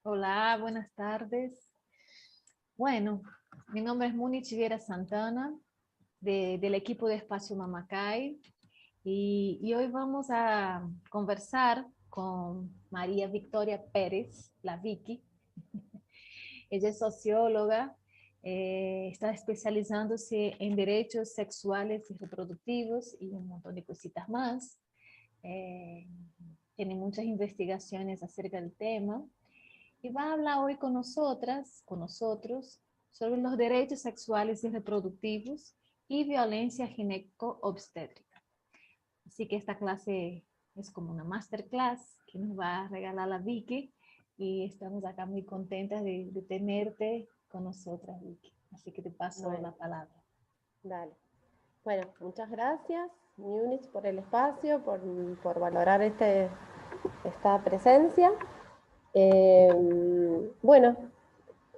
Hola, buenas tardes. Bueno, mi nombre es Muni Chiguera Santana, del equipo de Espacio Mamacay, y hoy vamos a conversar con María Victoria Pérez, la Vicky. Ella es socióloga, está especializándose en derechos sexuales y reproductivos y un montón de cositas más. Eh, Tiene muchas investigaciones acerca del tema. Y va a hablar hoy con nosotras, con nosotros, sobre los derechos sexuales y reproductivos y violencia gineco-obstétrica. Así que esta clase es como una masterclass que nos va a regalar la Vicky y estamos acá muy contentas de tenerte con nosotras, Vicky. Así que te paso la Bueno, palabra. dale. Bueno, muchas gracias, Múnich, por el espacio, por valorar esta presencia. Bueno,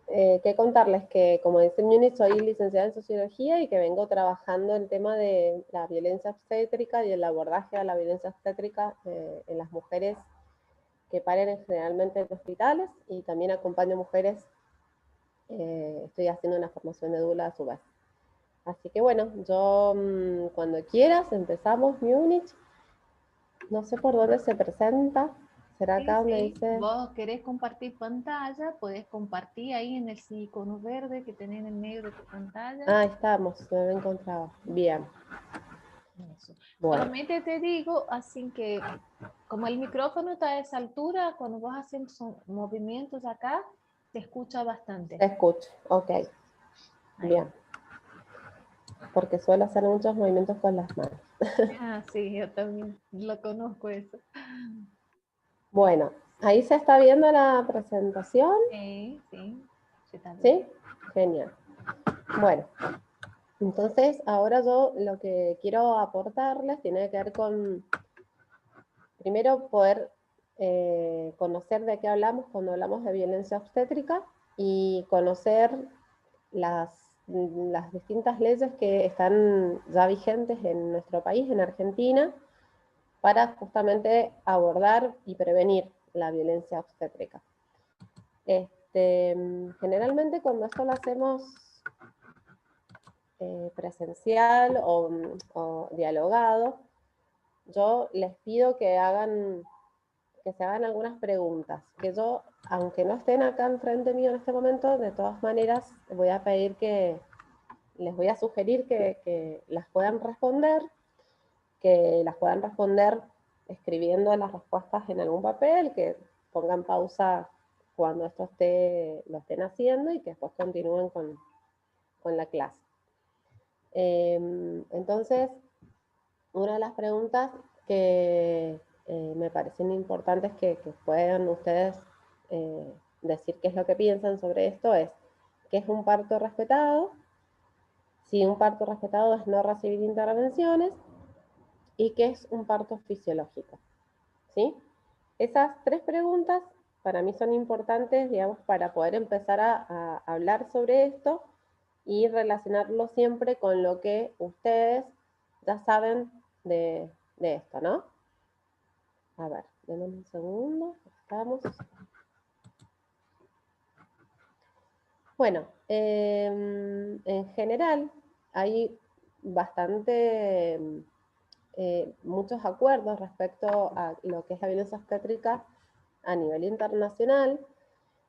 qué contarles que, como dice Múnich, soy licenciada en Sociología y que vengo trabajando el tema de la violencia obstétrica y el abordaje a la violencia obstétrica en las mujeres que paren generalmente en hospitales, y también acompaño mujeres, estoy haciendo una formación de doula a su vez. Así que bueno, yo cuando quieras empezamos, Múnich. No sé por dónde se presenta. ¿Será Sí, acá donde sí. dice? Vos querés compartir pantalla, podés compartir ahí en el icono verde que tenés en el medio de tu pantalla. Ah, estamos, no lo encontraba. Bien, Eso. bueno, Solamente te digo, así que como el micrófono está a esa altura, cuando vos haces movimientos acá, te escucha bastante. te escucho. Ok, Ahí. bien. Porque suelo hacer muchos movimientos con las manos. Ah, sí, yo también lo conozco eso. Bueno, ahí se está viendo la presentación. Sí, sí, se está bien. ¿Sí? Genial. Bueno, entonces ahora yo lo que quiero aportarles tiene que ver con, primero, poder conocer de qué hablamos cuando hablamos de violencia obstétrica y conocer las distintas leyes que están ya vigentes en nuestro país, en Argentina, para justamente abordar y prevenir la violencia obstétrica. Generalmente cuando esto lo hacemos presencial o dialogado, yo les pido que se hagan algunas preguntas, que yo, aunque no estén acá enfrente mío en este momento, de todas maneras voy a pedir les voy a sugerir que las puedan responder, escribiendo las respuestas en algún papel, que pongan pausa cuando lo estén haciendo y que después continúen con la clase. Entonces, una de las preguntas que me parecen importantes que puedan ustedes decir qué es lo que piensan sobre esto es: ¿qué es un parto respetado? Si un parto respetado es no recibir intervenciones. ¿Y qué es un parto fisiológico? ¿Sí? Esas tres preguntas para mí son importantes, digamos, para poder empezar a hablar sobre esto y relacionarlo siempre con lo que ustedes ya saben de esto, ¿no? A ver, denme un segundo, estamos. Bueno, en general hay bastante, muchos acuerdos respecto a lo que es la violencia obstétrica a nivel internacional,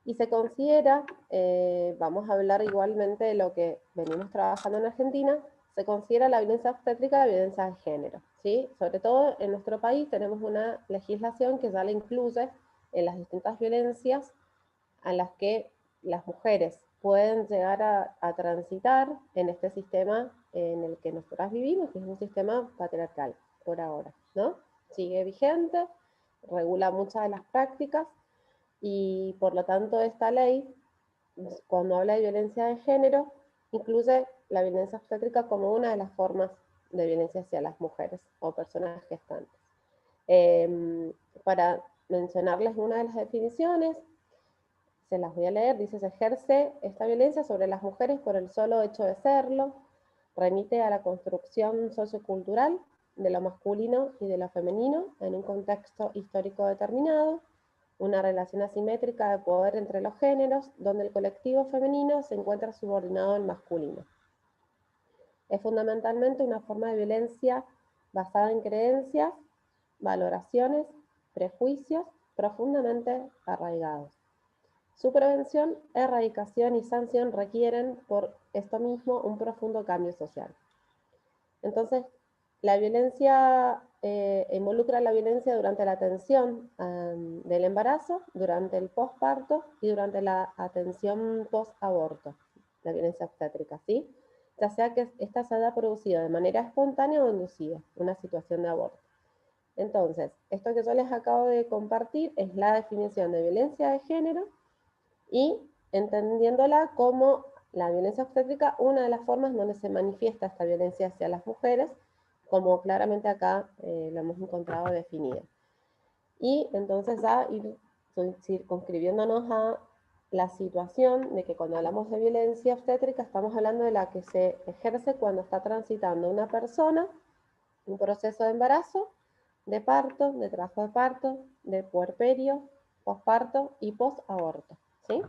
y se considera, vamos a hablar igualmente de lo que venimos trabajando en Argentina, se considera la violencia obstétrica violencia de género, ¿sí? Sobre todo en nuestro país tenemos una legislación que ya la incluye en las distintas violencias a las que las mujeres pueden llegar a transitar en este sistema en el que nosotras vivimos, que es un sistema patriarcal, por ahora, ¿no? Sigue vigente, regula muchas de las prácticas, y por lo tanto esta ley, cuando habla de violencia de género, incluye la violencia obstétrica como una de las formas de violencia hacia las mujeres o personas gestantes. Para mencionarles una de las definiciones, se las voy a leer. Dice: se ejerce esta violencia sobre las mujeres por el solo hecho de serlo, remite a la construcción sociocultural de lo masculino y de lo femenino en un contexto histórico determinado, una relación asimétrica de poder entre los géneros, donde el colectivo femenino se encuentra subordinado al masculino. Es fundamentalmente una forma de violencia basada en creencias, valoraciones, prejuicios profundamente arraigados. Su prevención, erradicación y sanción requieren, por esto mismo, un profundo cambio social. Entonces, la violencia involucra la violencia durante la atención del embarazo, durante el posparto y durante la atención post-aborto, la violencia obstétrica, ¿sí? Ya sea que esta se haya producido de manera espontánea o inducida, una situación de aborto. Entonces, esto que yo les acabo de compartir es la definición de violencia de género y entendiéndola como la violencia obstétrica, una de las formas donde se manifiesta esta violencia hacia las mujeres, como claramente acá lo hemos encontrado definido. Y entonces ya ir circunscribiéndonos a la situación de que cuando hablamos de violencia obstétrica estamos hablando de la que se ejerce cuando está transitando una persona un proceso de embarazo, de parto, de trabajo de parto, de puerperio, posparto y posaborto, ¿sí?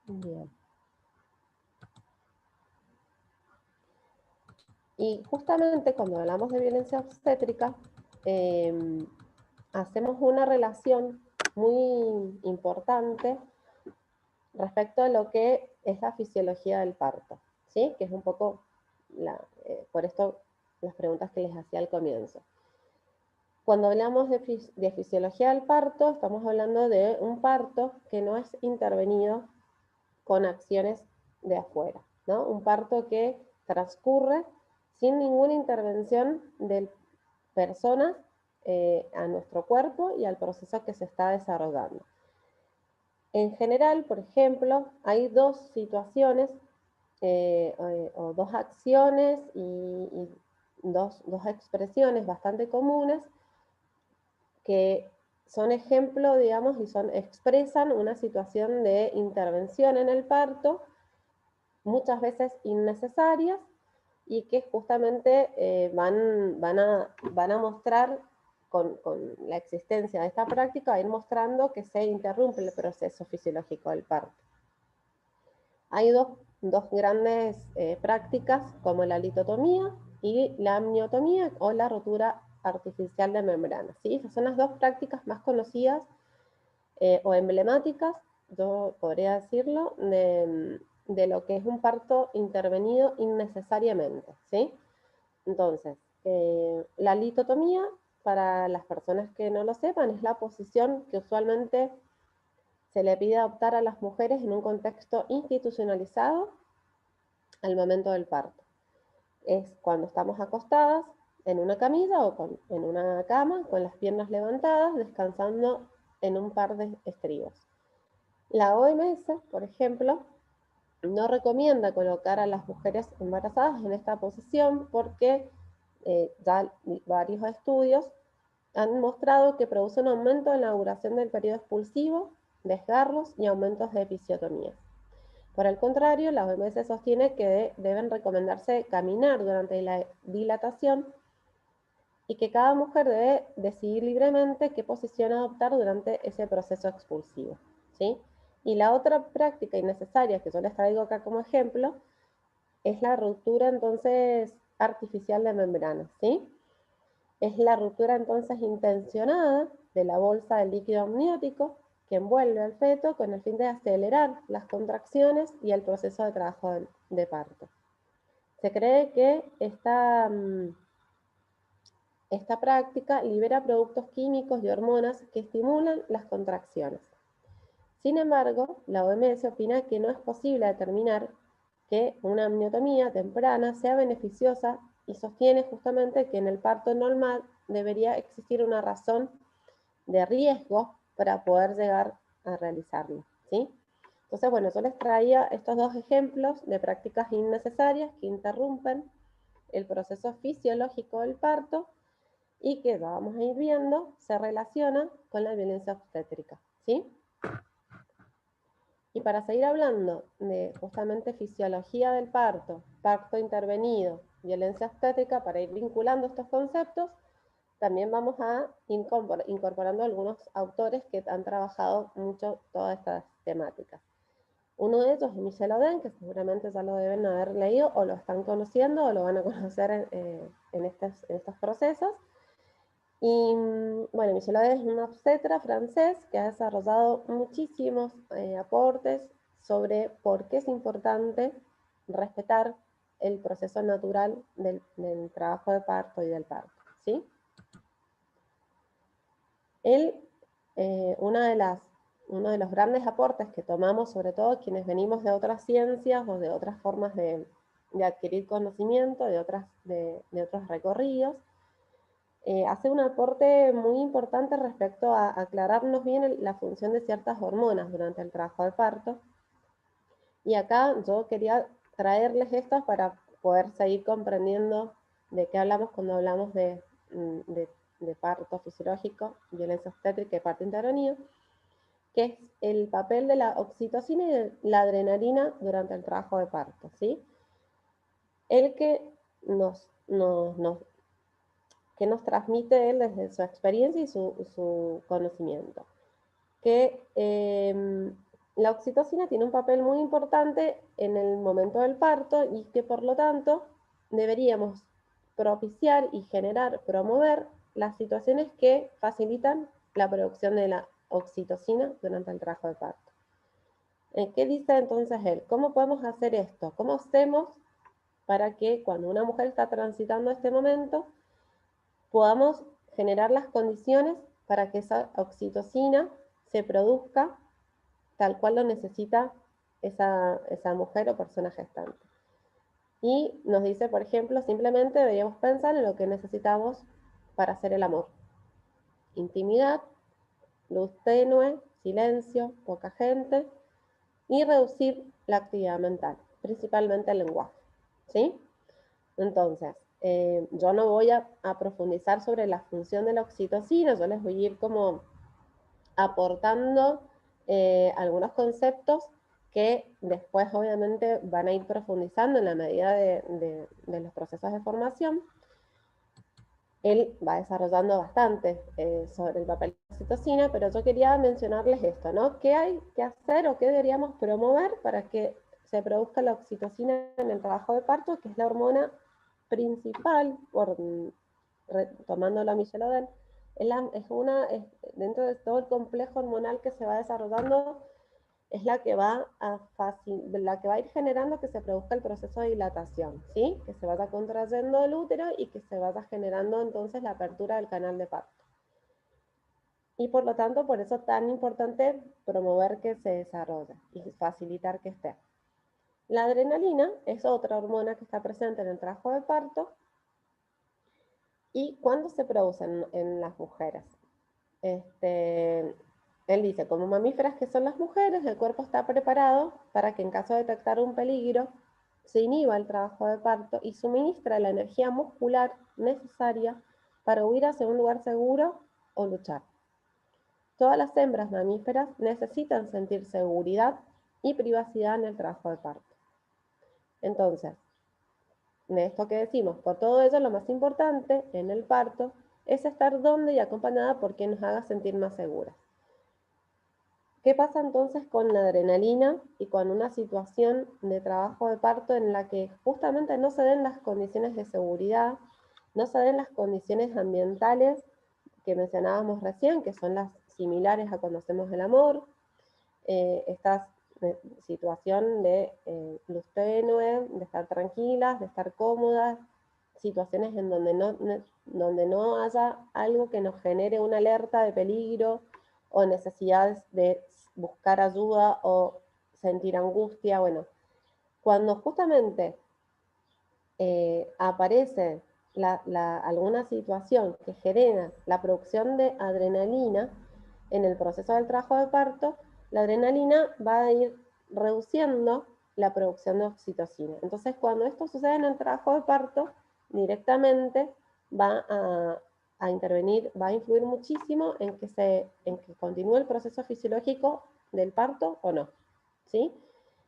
Bien. Y justamente cuando hablamos de violencia obstétrica, hacemos una relación muy importante respecto a lo que es la fisiología del parto, ¿sí? Que es un poco, por esto, las preguntas que les hacía al comienzo. Cuando hablamos de fisiología del parto, estamos hablando de un parto que no es intervenido con acciones de afuera, ¿no? Un parto que transcurre sin ninguna intervención de personas a nuestro cuerpo y al proceso que se está desarrollando. En general, por ejemplo, hay dos situaciones o dos acciones y dos expresiones bastante comunes que son ejemplo, digamos, y expresan una situación de intervención en el parto, muchas veces innecesarias, y que justamente van a mostrar con la existencia de esta práctica, va a ir mostrando que se interrumpe el proceso fisiológico del parto. Hay dos grandes prácticas, como la litotomía y la amniotomía, o la rotura artificial de membranas, ¿sí? Esas son las dos prácticas más conocidas o emblemáticas, yo podría decirlo, de lo que es un parto intervenido innecesariamente, ¿sí? Entonces, la litotomía, para las personas que no lo sepan, es la posición que usualmente se le pide adoptar a las mujeres en un contexto institucionalizado al momento del parto. Es cuando estamos acostadas en una camilla o en una cama, con las piernas levantadas, descansando en un par de estribos. La OMS, por ejemplo, no recomienda colocar a las mujeres embarazadas en esta posición porque ya varios estudios han mostrado que produce un aumento en la duración del periodo expulsivo, desgarros y aumentos de episiotomías. Por el contrario, la OMS sostiene que deben recomendarse caminar durante la dilatación y que cada mujer debe decidir libremente qué posición adoptar durante ese proceso expulsivo, ¿sí? Y la otra práctica innecesaria que yo les traigo acá como ejemplo es la ruptura entonces artificial de membranas, ¿sí? Es la ruptura entonces intencionada de la bolsa del líquido amniótico que envuelve al feto con el fin de acelerar las contracciones y el proceso de trabajo de parto. Se cree que esta práctica libera productos químicos y hormonas que estimulan las contracciones. Sin embargo, la OMS opina que no es posible determinar que una amniotomía temprana sea beneficiosa y sostiene justamente que en el parto normal debería existir una razón de riesgo para poder llegar a realizarlo, ¿sí? Entonces, bueno, yo les traía estos dos ejemplos de prácticas innecesarias que interrumpen el proceso fisiológico del parto y que, vamos a ir viendo, se relaciona con la violencia obstétrica, ¿sí? Y para seguir hablando de justamente fisiología del parto, parto intervenido, violencia obstétrica, para ir vinculando estos conceptos, también vamos a incorporando algunos autores que han trabajado mucho todas estas temáticas. Uno de ellos es Michel Oden, que seguramente ya lo deben haber leído o lo están conociendo o lo van a conocer en estos procesos. Y bueno, Michel Oden es un obstetra francés que ha desarrollado muchísimos aportes sobre por qué es importante respetar el proceso natural del trabajo de parto y del parto, ¿sí? Él, uno de los grandes aportes que tomamos, sobre todo quienes venimos de otras ciencias o de otras formas de adquirir conocimiento, de otros recorridos, hace un aporte muy importante respecto a aclararnos bien la función de ciertas hormonas durante el trabajo de parto. Y acá yo quería traerles estas para poder seguir comprendiendo de qué hablamos cuando hablamos de parto fisiológico, violencia obstétrica y parto intrauterino, que es el papel de la oxitocina y de la adrenalina durante el trabajo de parto, ¿sí? El que nos transmite él desde su experiencia y su conocimiento. Que la oxitocina tiene un papel muy importante en el momento del parto y que por lo tanto deberíamos propiciar y promover las situaciones que facilitan la producción de la oxitocina durante el trabajo de parto. ¿Qué dice entonces él? ¿Cómo podemos hacer esto? ¿Cómo hacemos para que cuando una mujer está transitando este momento podamos generar las condiciones para que esa oxitocina se produzca tal cual lo necesita esa mujer o persona gestante? Y nos dice, por ejemplo, simplemente deberíamos pensar en lo que necesitamos para hacer el amor. Intimidad, luz tenue, silencio, poca gente, y reducir la actividad mental, principalmente el lenguaje, ¿sí? Entonces, yo no voy a profundizar sobre la función de la oxitocina, yo les voy a ir como aportando algunos conceptos que después obviamente van a ir profundizando en la medida de los procesos de formación. Él va desarrollando bastante sobre el papel de la oxitocina, pero yo quería mencionarles esto, ¿no? ¿Qué hay que hacer o qué deberíamos promover para que se produzca la oxitocina en el trabajo de parto, que es la hormona principal, tomando la Michel Oden, dentro de todo el complejo hormonal que se va desarrollando, es la que va a ir generando que se produzca el proceso de dilatación, ¿sí? Que se vaya contrayendo el útero y que se vaya generando entonces la apertura del canal de parto. Y por lo tanto, por eso es tan importante promover que se desarrolle y facilitar que esté. La adrenalina es otra hormona que está presente en el trabajo de parto. ¿Y cuándo se produce en las mujeres? Él dice, como mamíferas que son las mujeres, el cuerpo está preparado para que en caso de detectar un peligro, se inhiba el trabajo de parto y suministra la energía muscular necesaria para huir hacia un lugar seguro o luchar. Todas las hembras mamíferas necesitan sentir seguridad y privacidad en el trabajo de parto. Entonces, de esto que decimos, por todo ello, lo más importante en el parto es estar donde y acompañada por quien nos haga sentir más seguras. ¿Qué pasa entonces con la adrenalina y con una situación de trabajo de parto en la que justamente no se den las condiciones de seguridad, no se den las condiciones ambientales que mencionábamos recién, que son las similares a cuando hacemos el amor, esta situación de luz tenue, de estar tranquilas, de estar cómodas, situaciones en donde no haya algo que nos genere una alerta de peligro o necesidades de buscar ayuda o sentir angustia? Bueno, cuando justamente aparece alguna situación que genera la producción de adrenalina en el proceso del trabajo de parto, la adrenalina va a ir reduciendo la producción de oxitocina. Entonces, cuando esto sucede en el trabajo de parto, directamente va a intervenir, va a influir muchísimo en que continúe el proceso fisiológico del parto o no, ¿sí?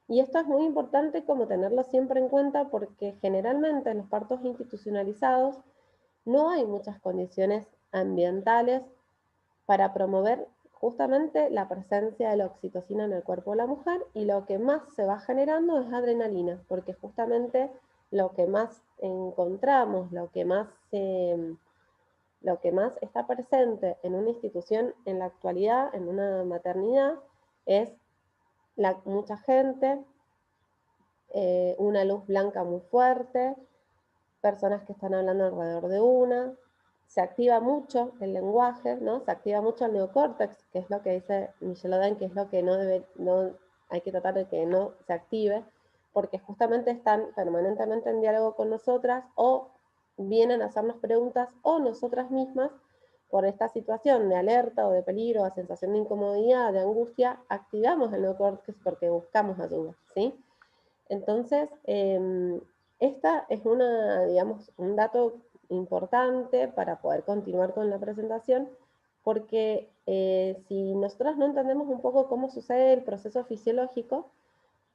Y esto es muy importante como tenerlo siempre en cuenta porque generalmente en los partos institucionalizados no hay muchas condiciones ambientales para promover justamente la presencia de la oxitocina en el cuerpo de la mujer, y lo que más se va generando es adrenalina, porque justamente lo que más encontramos, lo que más está presente en una institución en la actualidad, en una maternidad, es mucha gente, una luz blanca muy fuerte, personas que están hablando alrededor de una, se activa mucho el lenguaje, ¿no? Se activa mucho el neocórtex, que es lo que dice Michelle Oden, que es lo que no hay que tratar de que no se active, porque justamente están permanentemente en diálogo con nosotras, o vienen a hacernos preguntas, o nosotras mismas, por esta situación de alerta o de peligro, de sensación de incomodidad, de angustia, activamos el neocórtex porque buscamos ayuda, ¿sí? Entonces, esta es digamos, un dato importante para poder continuar con la presentación, porque si nosotros no entendemos un poco cómo sucede el proceso fisiológico,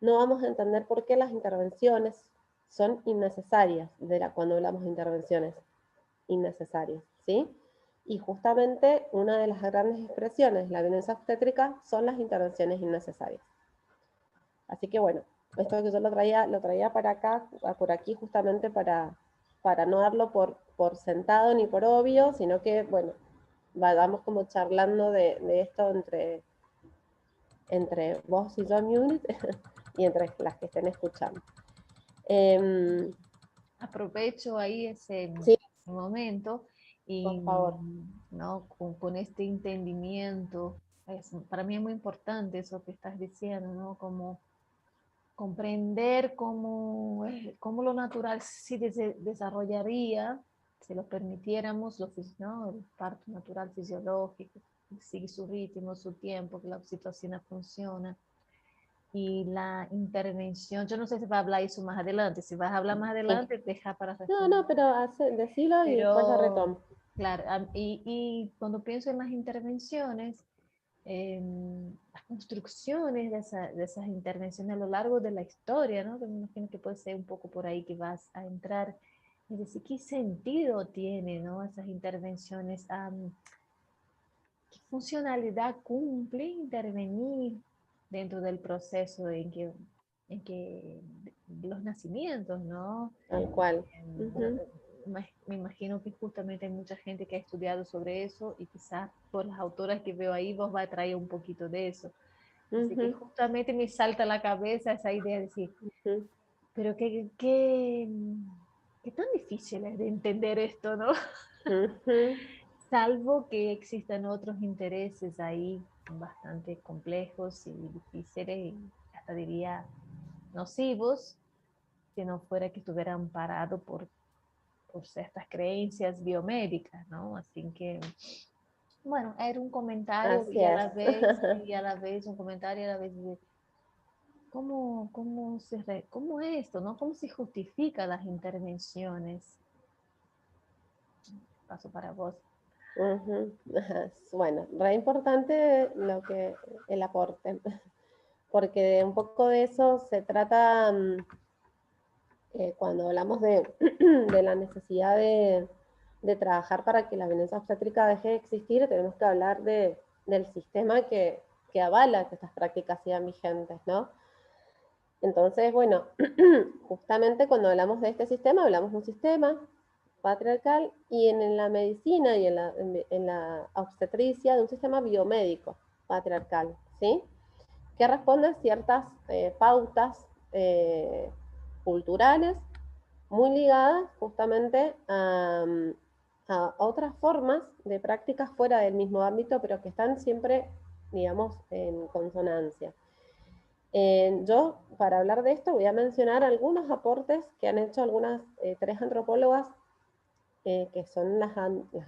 no vamos a entender por qué las intervenciones son innecesarias, cuando hablamos de intervenciones innecesarias, ¿sí? Y justamente una de las grandes expresiones de la violencia obstétrica son las intervenciones innecesarias. Así que bueno, esto que yo lo traía para acá, por aquí, justamente para no darlo por sentado ni por obvio, sino que, bueno, vayamos como charlando de esto entre vos y yo, Munich, y entre las que estén escuchando. Aprovecho ahí ese Sí, momento y, por favor. ¿no? Con este entendimiento, para mí es muy importante eso que estás diciendo, ¿no? Como comprender cómo lo natural sí desarrollaría si lo permitiéramos, ¿no? El parto natural fisiológico, sigue su ritmo, su tiempo, que la oxitocina funciona. Y la intervención, yo no sé si va a hablar eso más adelante, si vas a hablar más Sí. adelante, deja para responder. No, pero decilo y después lo Pero, retomo. claro, y cuando pienso en las intervenciones, las construcciones de esas intervenciones a lo largo de la historia, ¿no? Que me imagino que puede ser un poco por ahí que vas a entrar. Es decir, ¿qué sentido tiene, ¿no? Esas intervenciones? ¿Qué funcionalidad cumple intervenir dentro del proceso en que los nacimientos, ¿no? Tal cual. Bueno, me imagino que justamente hay mucha gente que ha estudiado sobre eso y quizás por las autoras que veo ahí vos va a traer un poquito de eso. Así que justamente me salta a la cabeza esa idea de decir, pero qué tan difícil es de entender esto, ¿no? Salvo que existan otros intereses ahí bastante complejos y difíciles y hasta diría nocivos, si no fuera que estuvieran amparados por ciertas creencias biomédicas, ¿no? Así que, bueno, era un comentario Así es. y a la vez un comentario y a la vez de cómo esto, ¿no? ¿Cómo se justifica las intervenciones? Paso para vos. Bueno, re importante el aporte, porque un poco de eso se trata cuando hablamos de la necesidad de trabajar para que la violencia obstétrica deje de existir. Tenemos que hablar del sistema que avala que estas prácticas sigan vigentes, ¿no? Entonces, bueno, justamente cuando hablamos de este sistema, hablamos de un sistema patriarcal, y en la medicina y en la obstetricia de un sistema biomédico patriarcal, ¿sí? Que responde a ciertas pautas culturales muy ligadas justamente a otras formas de prácticas fuera del mismo ámbito, pero que están siempre, digamos, en consonancia. Yo, para hablar de esto, voy a mencionar algunos aportes que han hecho algunas tres antropólogas, que son las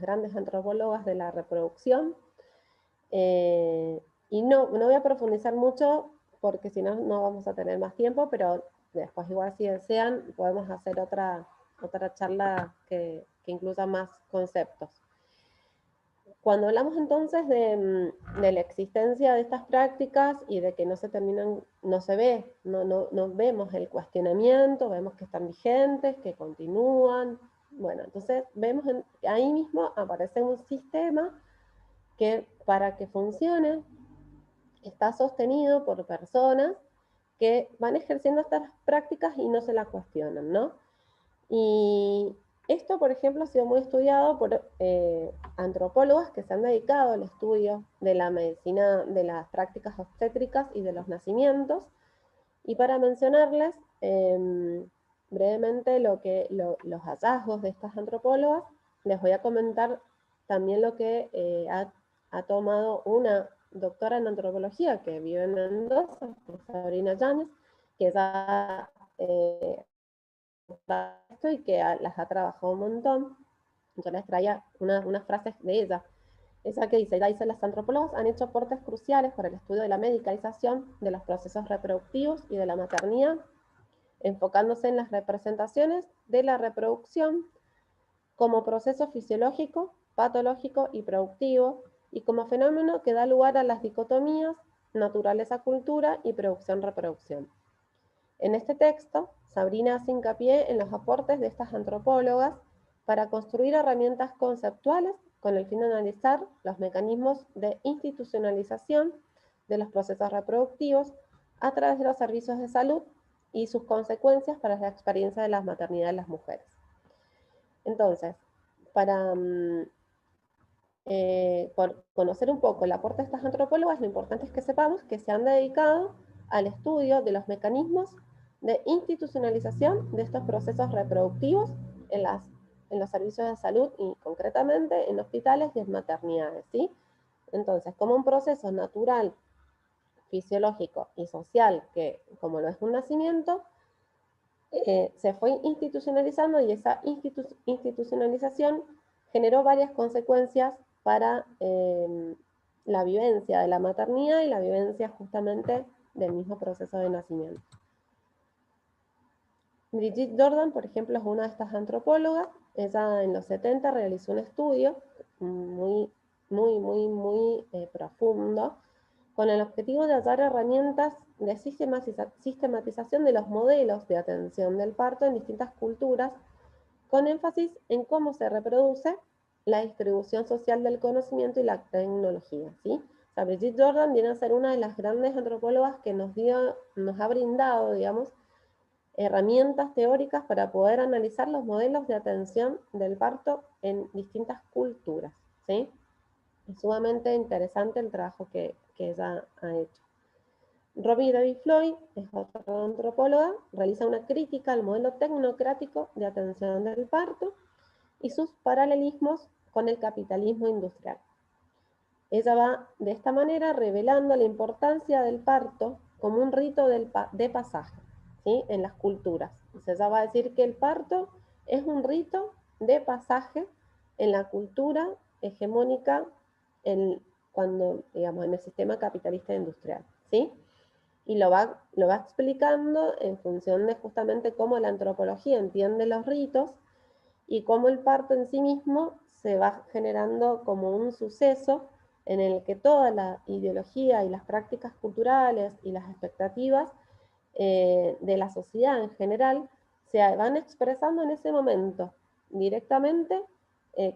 grandes antropólogas de la reproducción. Y no voy a profundizar mucho, porque si no, no vamos a tener más tiempo, pero después igual si desean, podemos hacer otra charla que incluya más conceptos. Cuando hablamos entonces de la existencia de estas prácticas y de que no se terminan, no se ve, no vemos el cuestionamiento, vemos que están vigentes, que continúan, Bueno, entonces vemos ahí mismo aparece un sistema que para que funcione está sostenido por personas que van ejerciendo estas prácticas y no se las cuestionan, ¿no? Y esto, por ejemplo, ha sido muy estudiado por antropólogos que se han dedicado al estudio de la medicina, de las prácticas obstétricas y de los nacimientos. Y para mencionarles brevemente los hallazgos de estas antropólogas, les voy a comentar también lo que ha tomado una doctora en antropología que vive en Mendoza, Sabrina Yáñez, que ya esto y que las ha trabajado un montón. Yo les traía unas frases de ella. Esa que dice, las antropólogas han hecho aportes cruciales para el estudio de la medicalización de los procesos reproductivos y de la maternidad, enfocándose en las representaciones de la reproducción como proceso fisiológico, patológico y productivo, y como fenómeno que da lugar a las dicotomías naturaleza-cultura y producción-reproducción. En este texto, Sabrina hace hincapié en los aportes de estas antropólogas para construir herramientas conceptuales con el fin de analizar los mecanismos de institucionalización de los procesos reproductivos a través de los servicios de salud y sus consecuencias para la experiencia de la maternidad de las mujeres. Entonces, para por conocer un poco el aporte de estas antropólogas, lo importante es que sepamos que se han dedicado al estudio de los mecanismos de institucionalización de estos procesos reproductivos en los servicios de salud y concretamente en hospitales y en maternidades, ¿sí? Entonces, como un proceso natural, fisiológico y social, que como lo es un nacimiento, se fue institucionalizando y esa institucionalización generó varias consecuencias para la vivencia de la maternidad y la vivencia justamente del mismo proceso de nacimiento. Brigitte Jordan, por ejemplo, es una de estas antropólogas. Ella en los 70 realizó un estudio muy profundo con el objetivo de hallar herramientas de sistematización de los modelos de atención del parto en distintas culturas, con énfasis en cómo se reproduce la distribución social del conocimiento y la tecnología, ¿sí? O sea, Brigitte Jordan viene a ser una de las grandes antropólogas que nos ha brindado, digamos, herramientas teóricas para poder analizar los modelos de atención del parto en distintas culturas, ¿sí? Es sumamente interesante el trabajo que ella ha hecho. Robbie David Floyd es otra antropóloga, realiza una crítica al modelo tecnocrático de atención del parto y sus paralelismos con el capitalismo industrial. Ella va de esta manera revelando la importancia del parto como un rito de pasaje, ¿sí? En las culturas. Entonces ella va a decir que el parto es un rito de pasaje en la cultura hegemónica cuando, digamos, en el sistema capitalista industrial, ¿sí? Y lo va explicando en función de justamente cómo la antropología entiende los ritos y cómo el parto en sí mismo se va generando como un suceso en el que toda la ideología y las prácticas culturales y las expectativas de la sociedad en general se van expresando en ese momento directamente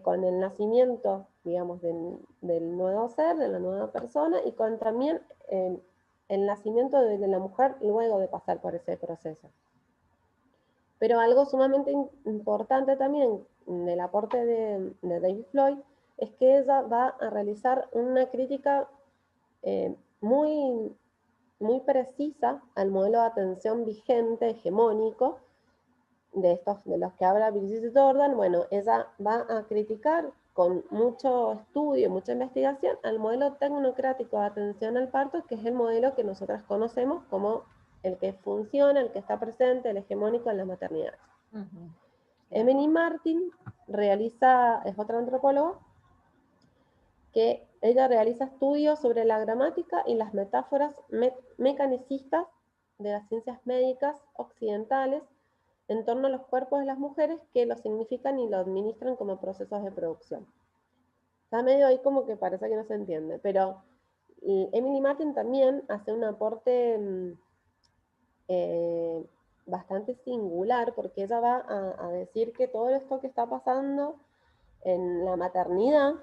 con el nacimiento, digamos, del nuevo ser, de la nueva persona, y con también el nacimiento de la mujer luego de pasar por ese proceso. Pero algo sumamente importante también del aporte de David Floyd es que ella va a realizar una crítica muy precisa al modelo de atención vigente, hegemónico, de los que habla Brigitte Jordan. Bueno, ella va a criticar con mucho estudio, mucha investigación, al modelo tecnocrático de atención al parto, que es el modelo que nosotras conocemos como el que funciona, el que está presente, el hegemónico en las maternidades. Emily Martin es otra antropóloga, que ella realiza estudios sobre la gramática y las metáforas mecanicistas de las ciencias médicas occidentales en torno a los cuerpos de las mujeres que lo significan y lo administran como procesos de producción. Está medio ahí como que parece que no se entiende, pero Emily Martin también hace un aporte bastante singular, porque ella va a decir que todo esto que está pasando en la maternidad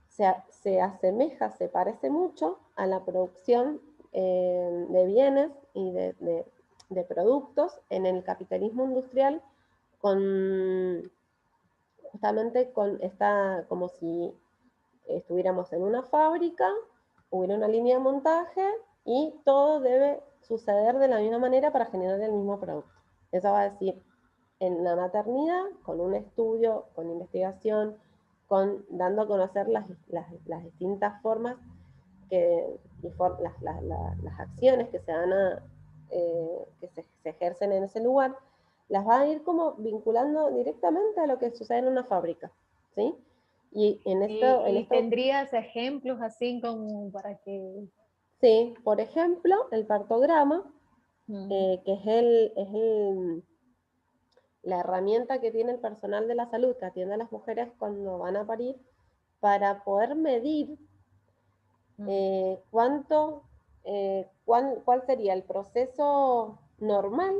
se asemeja, se parece mucho a la producción de bienes y de productos en el capitalismo industrial, con justamente con esta, como si estuviéramos en una fábrica, hubiera una línea de montaje y todo debe suceder de la misma manera para generar el mismo producto. Eso va a decir, en la maternidad, con un estudio, con investigación, dando a conocer las distintas formas las acciones que se ejercen en ese lugar, las va a ir como vinculando directamente a lo que sucede en una fábrica, ¿sí? Y Y tendrías ejemplos así como para que... Sí, por ejemplo, el partograma, que la herramienta que tiene el personal de la salud que atiende a las mujeres cuando van a parir, para poder medir cuál sería el proceso normal,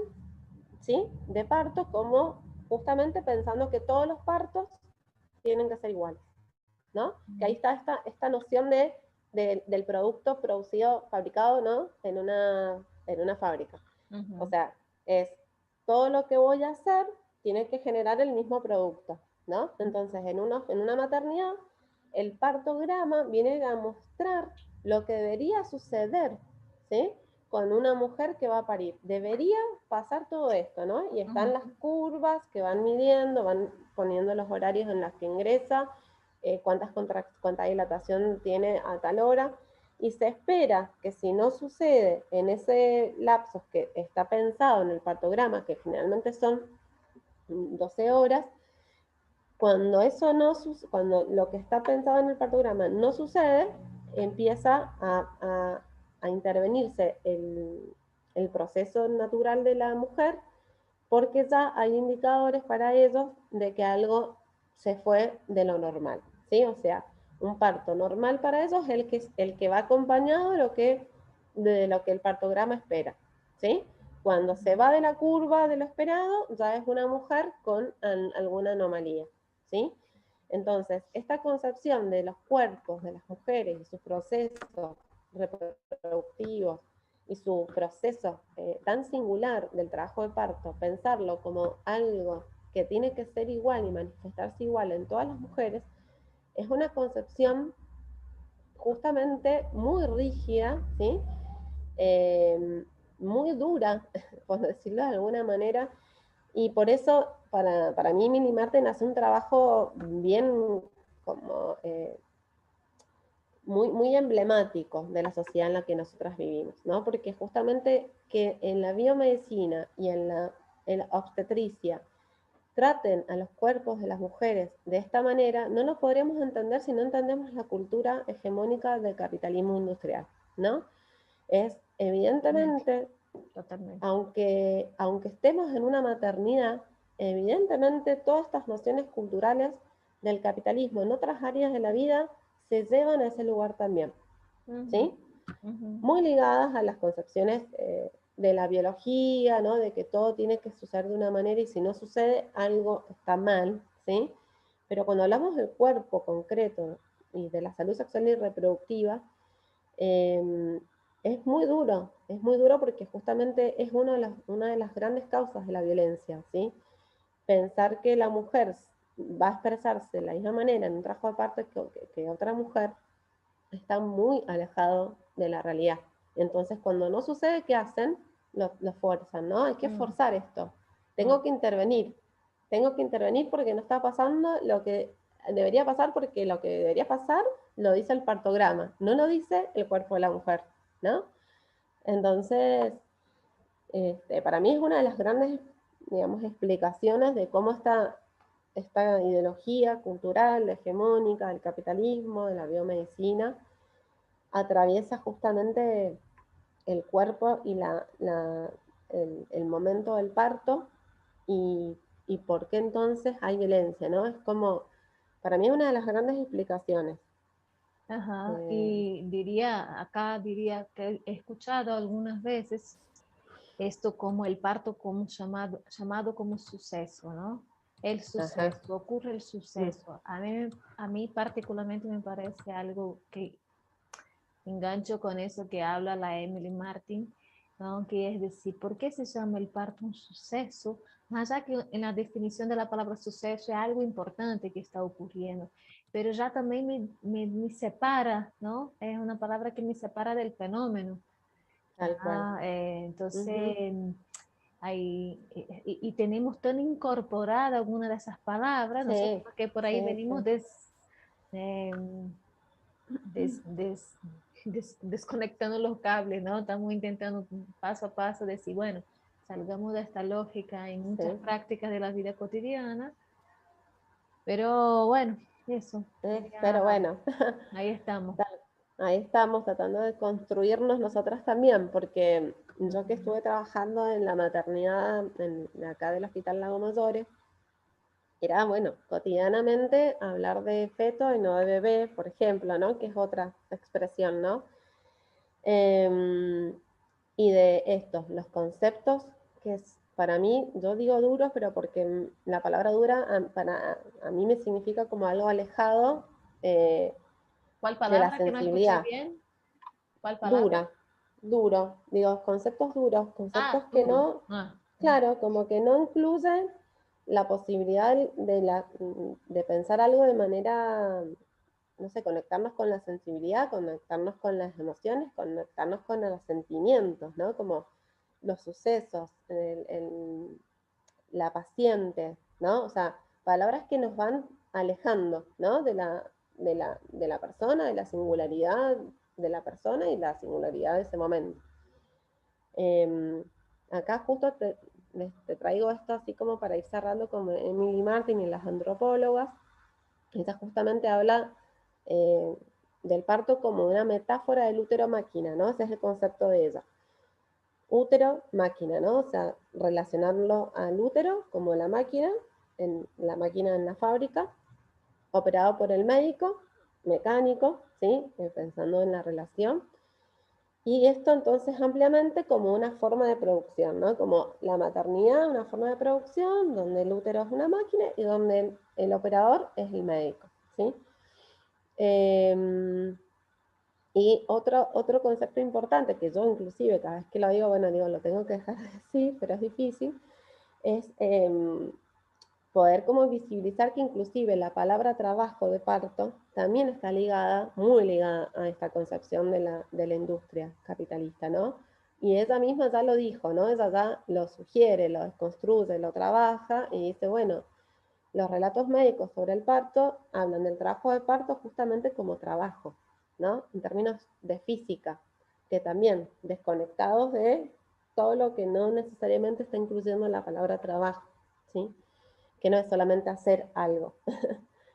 ¿sí?, de parto, como justamente pensando que todos los partos tienen que ser iguales, ¿no? Que ahí está esta noción del producto producido, fabricado, ¿no?, en una fábrica. O sea, es todo lo que voy a hacer tiene que generar el mismo producto, ¿no? Entonces, en una maternidad, el partograma viene a mostrar lo que debería suceder, ¿sí?, con una mujer que va a parir. Debería pasar todo esto, ¿no? Y están las curvas que van midiendo, van poniendo los horarios en los que ingresa, cuánta dilatación tiene a tal hora, y se espera que si no sucede en ese lapso que está pensado en el partograma, que generalmente son 12 horas, cuando lo que está pensado en el partograma no sucede, empieza a intervenirse el proceso natural de la mujer, porque ya hay indicadores para ellos de que algo se fue de lo normal, ¿sí? O sea, un parto normal para ellos es el que va acompañado de lo que el partograma espera, ¿sí? Cuando se va de la curva de lo esperado, ya es una mujer con alguna anomalía, ¿sí? Entonces, esta concepción de los cuerpos de las mujeres y sus procesos reproductivos y su proceso tan singular del trabajo de parto, pensarlo como algo que tiene que ser igual y manifestarse igual en todas las mujeres, es una concepción justamente muy rígida, ¿sí? Muy dura, por decirlo de alguna manera, y por eso para mí Mini Marten hace un trabajo bien como muy emblemático de la sociedad en la que nosotras vivimos, ¿no? Porque justamente que en la biomedicina y en la obstetricia traten a los cuerpos de las mujeres de esta manera, no lo podremos entender si no entendemos la cultura hegemónica del capitalismo industrial, ¿no? Es evidentemente, Totalmente. aunque estemos en una maternidad, evidentemente todas estas nociones culturales del capitalismo en otras áreas de la vida se llevan a ese lugar también, ¿sí? Muy ligadas a las concepciones de la biología, ¿no? De que todo tiene que suceder de una manera y si no sucede, algo está mal, ¿sí? Pero cuando hablamos del cuerpo concreto y de la salud sexual y reproductiva, es muy duro porque justamente es una de las grandes causas de la violencia, ¿sí? Pensar que la mujer va a expresarse de la misma manera en un trabajo de parto que otra mujer está muy alejado de la realidad. Entonces, cuando no sucede, ¿qué hacen? Lo fuerzan, ¿no? Hay que forzar esto. Tengo que intervenir porque no está pasando lo que debería pasar, porque lo que debería pasar lo dice el partograma, no lo dice el cuerpo de la mujer, ¿no? Entonces, para mí es una de las grandes, digamos, explicaciones de cómo esta ideología cultural, hegemónica, del capitalismo, de la biomedicina, atraviesa justamente el cuerpo y el momento del parto y por qué entonces hay violencia, ¿no? Es como, para mí, una de las grandes explicaciones. Y diría que he escuchado algunas veces esto como el parto como llamado como suceso, ¿no? El Ajá. suceso, ocurre el Mm. suceso. A mí particularmente me parece algo que engancho con eso que habla la Emily Martin, ¿no? Que es decir, ¿por qué se llama el parto un suceso? Más allá que en la definición de la palabra suceso es algo importante que está ocurriendo, pero ya también me separa, ¿no? Es una palabra que me separa del fenómeno. Tal cual. Entonces, Ujú. y tenemos tan incorporada alguna de esas palabras, nosotros Sí, que por ahí sí, venimos sí. eh, desconectando los cables, ¿no? Estamos intentando paso a paso decir, bueno, salgamos de esta lógica en muchas Sí. prácticas de la vida cotidiana, pero bueno, eso, Pero ya, bueno, ahí estamos. ahí estamos tratando de construirnos nosotras también, porque yo que Ujú. estuve trabajando en la maternidad de acá del Hospital Lago Mayores, era, bueno, cotidianamente hablar de feto y no de bebé, por ejemplo, ¿no? Que es otra expresión, ¿no? Em, y de estos, los conceptos que es, para mí, yo digo duros, pero porque la palabra dura a mí me significa como algo alejado eh, ¿Cuál de la palabra que no escuché sensibilidad. bien? ¿Cuál palabra? Dura, duro, digo, conceptos duros, conceptos Ah, que duro. no, Ah, claro, como que no incluyen la posibilidad de pensar algo de manera, no sé, conectarnos con la sensibilidad, conectarnos con las emociones, conectarnos con los sentimientos, ¿no? Como los sucesos, la paciente, ¿no? O sea, palabras que nos van alejando, ¿no? De la persona, de la singularidad de la persona y la singularidad de ese momento. Eh, Acá justo te traigo esto así como para ir cerrando con Emily Martin y las antropólogas. Ella justamente habla eh, del parto como una metáfora del útero máquina, ¿no? Ese es el concepto de ella. Útero, máquina, ¿no? O sea, relacionarlo al útero como la máquina en la fábrica, operado por el médico, mecánico, ¿sí? Pensando en la relación. Y esto entonces ampliamente como una forma de producción, ¿no? Como la maternidad, una forma de producción donde el útero es una máquina y donde el operador es el médico, ¿sí? Eh, y otro concepto importante que yo inclusive cada vez que lo digo, bueno, digo, lo tengo que dejar de decir, pero es difícil, es poder como visibilizar que inclusive la palabra trabajo de parto también está ligada, muy ligada a esta concepción de la industria capitalista, ¿no? Y ella misma ya lo dijo, ¿no? Ella ya lo sugiere, lo desconstruye, lo trabaja y dice, bueno, los relatos médicos sobre el parto hablan del trabajo de parto justamente como trabajo, ¿no? En términos de física, que también desconectados de todo lo que no necesariamente está incluyendo la palabra trabajo, ¿sí? Que no es solamente hacer algo,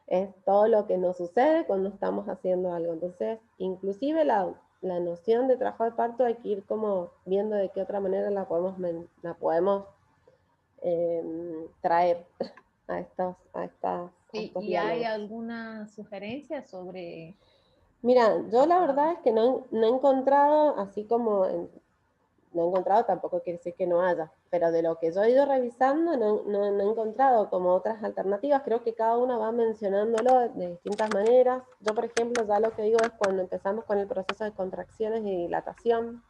es todo lo que nos sucede cuando estamos haciendo algo. Entonces, inclusive la noción de trabajo de parto hay que ir como viendo de qué otra manera la podemos traer a estos y hay diálogos. alguna sugerencia sobre Mira, yo la la palabra? verdad es que no he encontrado, así como no he encontrado, tampoco quiere decir que no haya, pero de lo que yo he ido revisando no he encontrado como otras alternativas. Creo que cada una va mencionándolo de distintas maneras. Yo, por ejemplo, ya lo que digo es cuando empezamos con el proceso de contracciones y dilatación,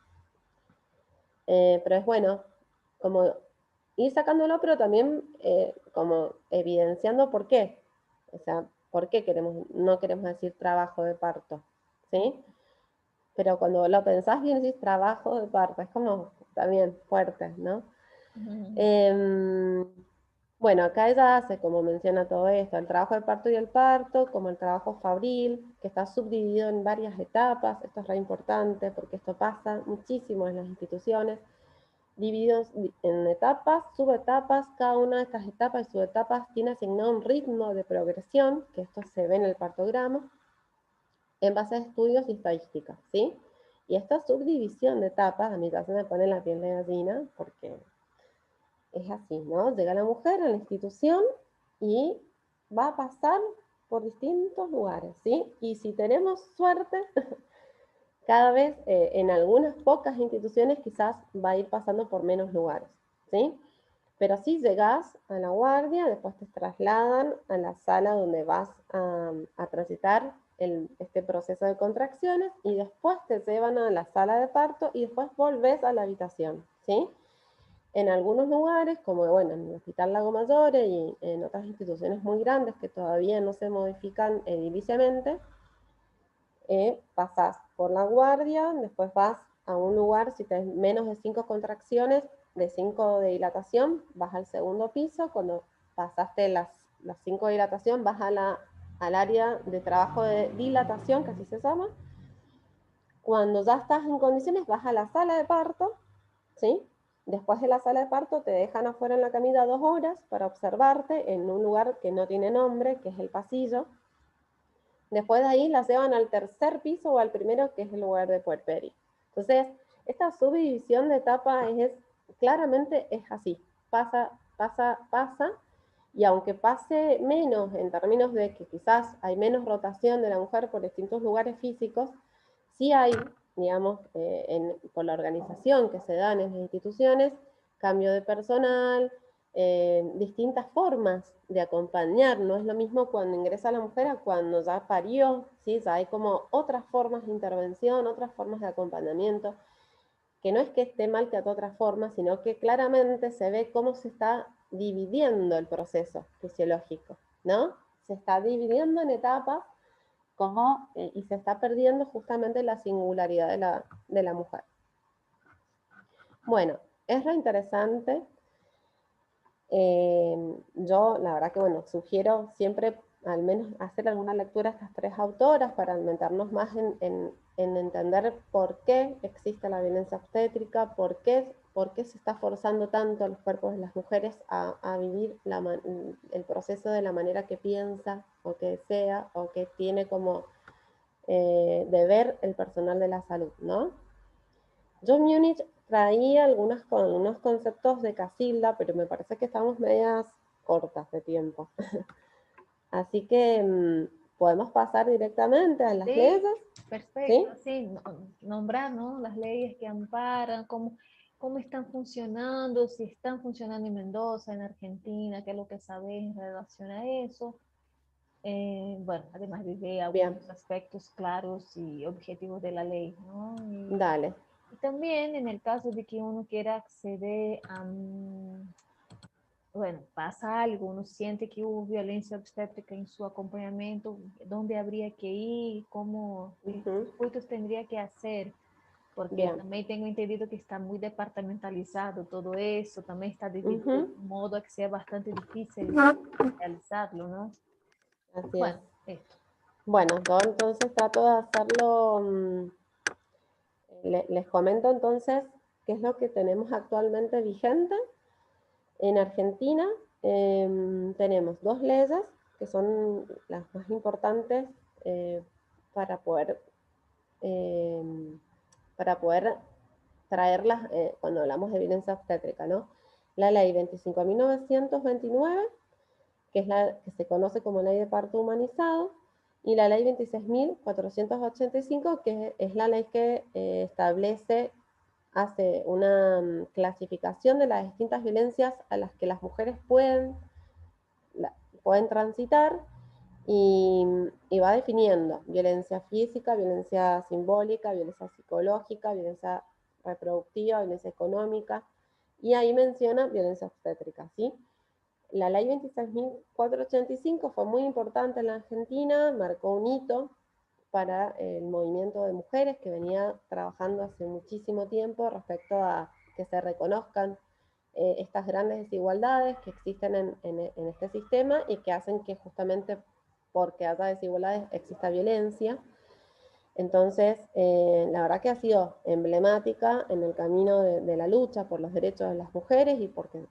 pero es bueno como ir sacándolo, pero también como evidenciando por qué. O sea, por qué no queremos decir trabajo de parto, ¿sí? Pero cuando lo pensás bien decís trabajo de parto, es como también fuerte, ¿no? Ujú. Eh, bueno, acá ella hace, como menciona todo esto, el trabajo de parto y el parto, como el trabajo fabril, que está subdividido en varias etapas. Esto es re importante porque esto pasa muchísimo en las instituciones, divididos en etapas, subetapas. Cada una de estas etapas y subetapas tiene asignado un ritmo de progresión, que esto se ve en el partograma, en base a estudios y estadísticas, ¿sí? Y esta subdivisión de etapas, a mí ya se me pone la piel de gallina, porque es así, ¿no? Llega la mujer a la institución y va a pasar por distintos lugares, ¿sí? Y si tenemos suerte, cada vez en algunas pocas instituciones quizás va a ir pasando por menos lugares, ¿sí? Pero si llegás a la guardia, después te trasladan a la sala donde vas a transitar este proceso de contracciones y después te llevan a la sala de parto y después volvés a la habitación, ¿sí? En algunos lugares, como bueno, en el Hospital Lago Mayor y en otras instituciones muy grandes que todavía no se modifican ediliciamente, pasás por la guardia, después vas a un lugar, si tenés menos de 5 contracciones, de 5 de dilatación, vas al segundo piso, cuando pasaste las 5 de dilatación, vas al área de trabajo de dilatación, que así se llama. Cuando ya estás en condiciones, vas a la sala de parto, ¿sí? Después de la sala de parto te dejan afuera en la camilla 2 horas para observarte en un lugar que no tiene nombre, que es el pasillo. Después de ahí las llevan al tercer piso o al primero, que es el lugar de puerperio. Entonces, esta subdivisión de etapas claramente es así. Pasa, pasa, pasa. Y aunque pase menos en términos de que quizás hay menos rotación de la mujer por distintos lugares físicos, sí hay, digamos, por la organización que se da en las instituciones, cambio de personal, distintas formas de acompañar. No es lo mismo cuando ingresa la mujer a cuando ya parió, ¿sí? Ya hay como otras formas de intervención, otras formas de acompañamiento, que no es que esté mal que a otras formas, sino que claramente se ve cómo se está dividiendo el proceso fisiológico, ¿no? Se está dividiendo en etapas como, y se está perdiendo justamente la singularidad de la mujer. Bueno, es re interesante. Yo, la verdad que, bueno, sugiero siempre al menos hacer alguna lectura a estas 3 autoras para meternos más en entender por qué existe la violencia obstétrica, por qué se está forzando tanto a los cuerpos de las mujeres a vivir el proceso de la manera que piensa o que desea o que tiene como deber el personal de la salud, ¿no? John Munich traía algunos conceptos de Casilda, pero me parece que estamos medias cortas de tiempo. Así que podemos pasar directamente a las leyes. Perfecto, sí, nombrar, ¿no? Las leyes que amparan, cómo están funcionando, si están funcionando en Mendoza, en Argentina, qué es lo que sabes en relación a eso. Bueno, además de algunos aspectos claros y objetivos de la ley, ¿no? Dale. Y también en el caso de que uno quiera acceder a, bueno, pasa algo, uno siente que hubo violencia obstétrica en su acompañamiento, ¿dónde habría que ir? ¿Cómo, qué circuitos tendría que hacer? Porque también tengo entendido que está muy departamentalizado todo eso, también está dividido de un modo que sea bastante difícil realizarlo, ¿no? Así bueno, es. Esto. Bueno, yo entonces trato de hacerlo, les comento entonces qué es lo que tenemos actualmente vigente. En Argentina tenemos 2 leyes que son las más importantes para poder traerlas cuando hablamos de violencia obstétrica, ¿no? La ley 25.929, que es la que se conoce como ley de parto humanizado, y la ley 26.485, que es la ley que hace una clasificación de las distintas violencias a las que las mujeres pueden transitar y va definiendo violencia física, violencia simbólica, violencia psicológica, violencia reproductiva, violencia económica, y ahí menciona violencia obstétrica, ¿sí? La ley 26.485 fue muy importante en la Argentina, marcó un hito para el movimiento de mujeres que venía trabajando hace muchísimo tiempo respecto a que se reconozcan estas grandes desigualdades que existen en este sistema y que hacen que justamente porque haya desigualdades exista violencia. Entonces, la verdad que ha sido emblemática en el camino de la lucha por los derechos de las mujeres y porque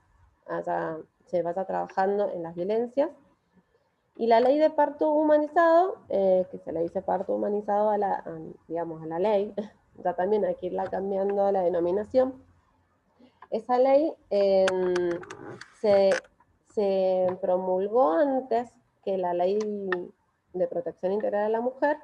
se vaya trabajando en las violencias. Y la ley de parto humanizado, que se le dice parto humanizado a la ley, ya también hay que irla cambiando la denominación. Esa ley se promulgó antes que la ley de protección integral de la mujer,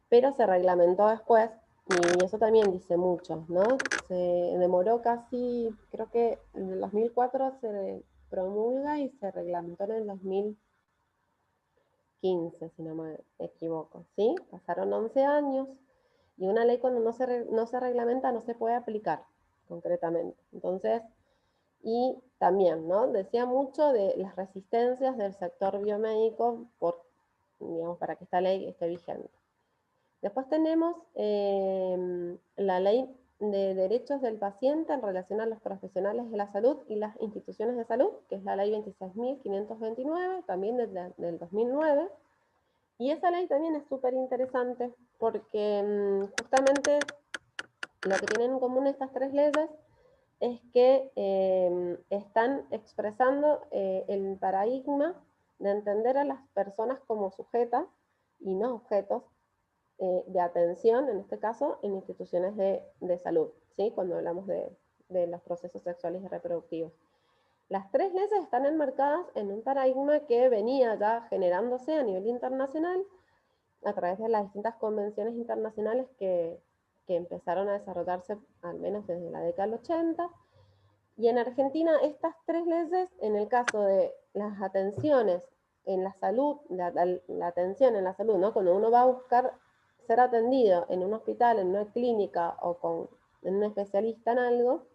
pero se reglamentó después Y eso también dice mucho, ¿no? Se demoró casi, creo que en el 2004 se promulga y se reglamentó en el 2015, si no me equivoco, ¿sí? Pasaron 11 años y una ley cuando no se reglamenta no se puede aplicar concretamente. Entonces, y también, ¿no? Decía mucho de las resistencias del sector biomédico digamos, para que esta ley esté vigente. Después tenemos la ley de derechos del paciente en relación a los profesionales de la salud y las instituciones de salud, que es la ley 26.529, también del 2009. Y esa ley también es súper interesante porque justamente lo que tienen en común estas tres leyes es que están expresando el paradigma de entender a las personas como sujetas y no objetos de atención, en este caso, en instituciones de salud, ¿sí? Cuando hablamos de los procesos sexuales y reproductivos. Las tres leyes están enmarcadas en un paradigma que venía ya generándose a nivel internacional a través de las distintas convenciones internacionales que empezaron a desarrollarse al menos desde la década del 80. Y en Argentina estas tres leyes, en el caso de las atenciones en la salud, la atención en la salud, ¿no? Cuando uno va a buscar ser atendido en un hospital, en una clínica o en un especialista en algo,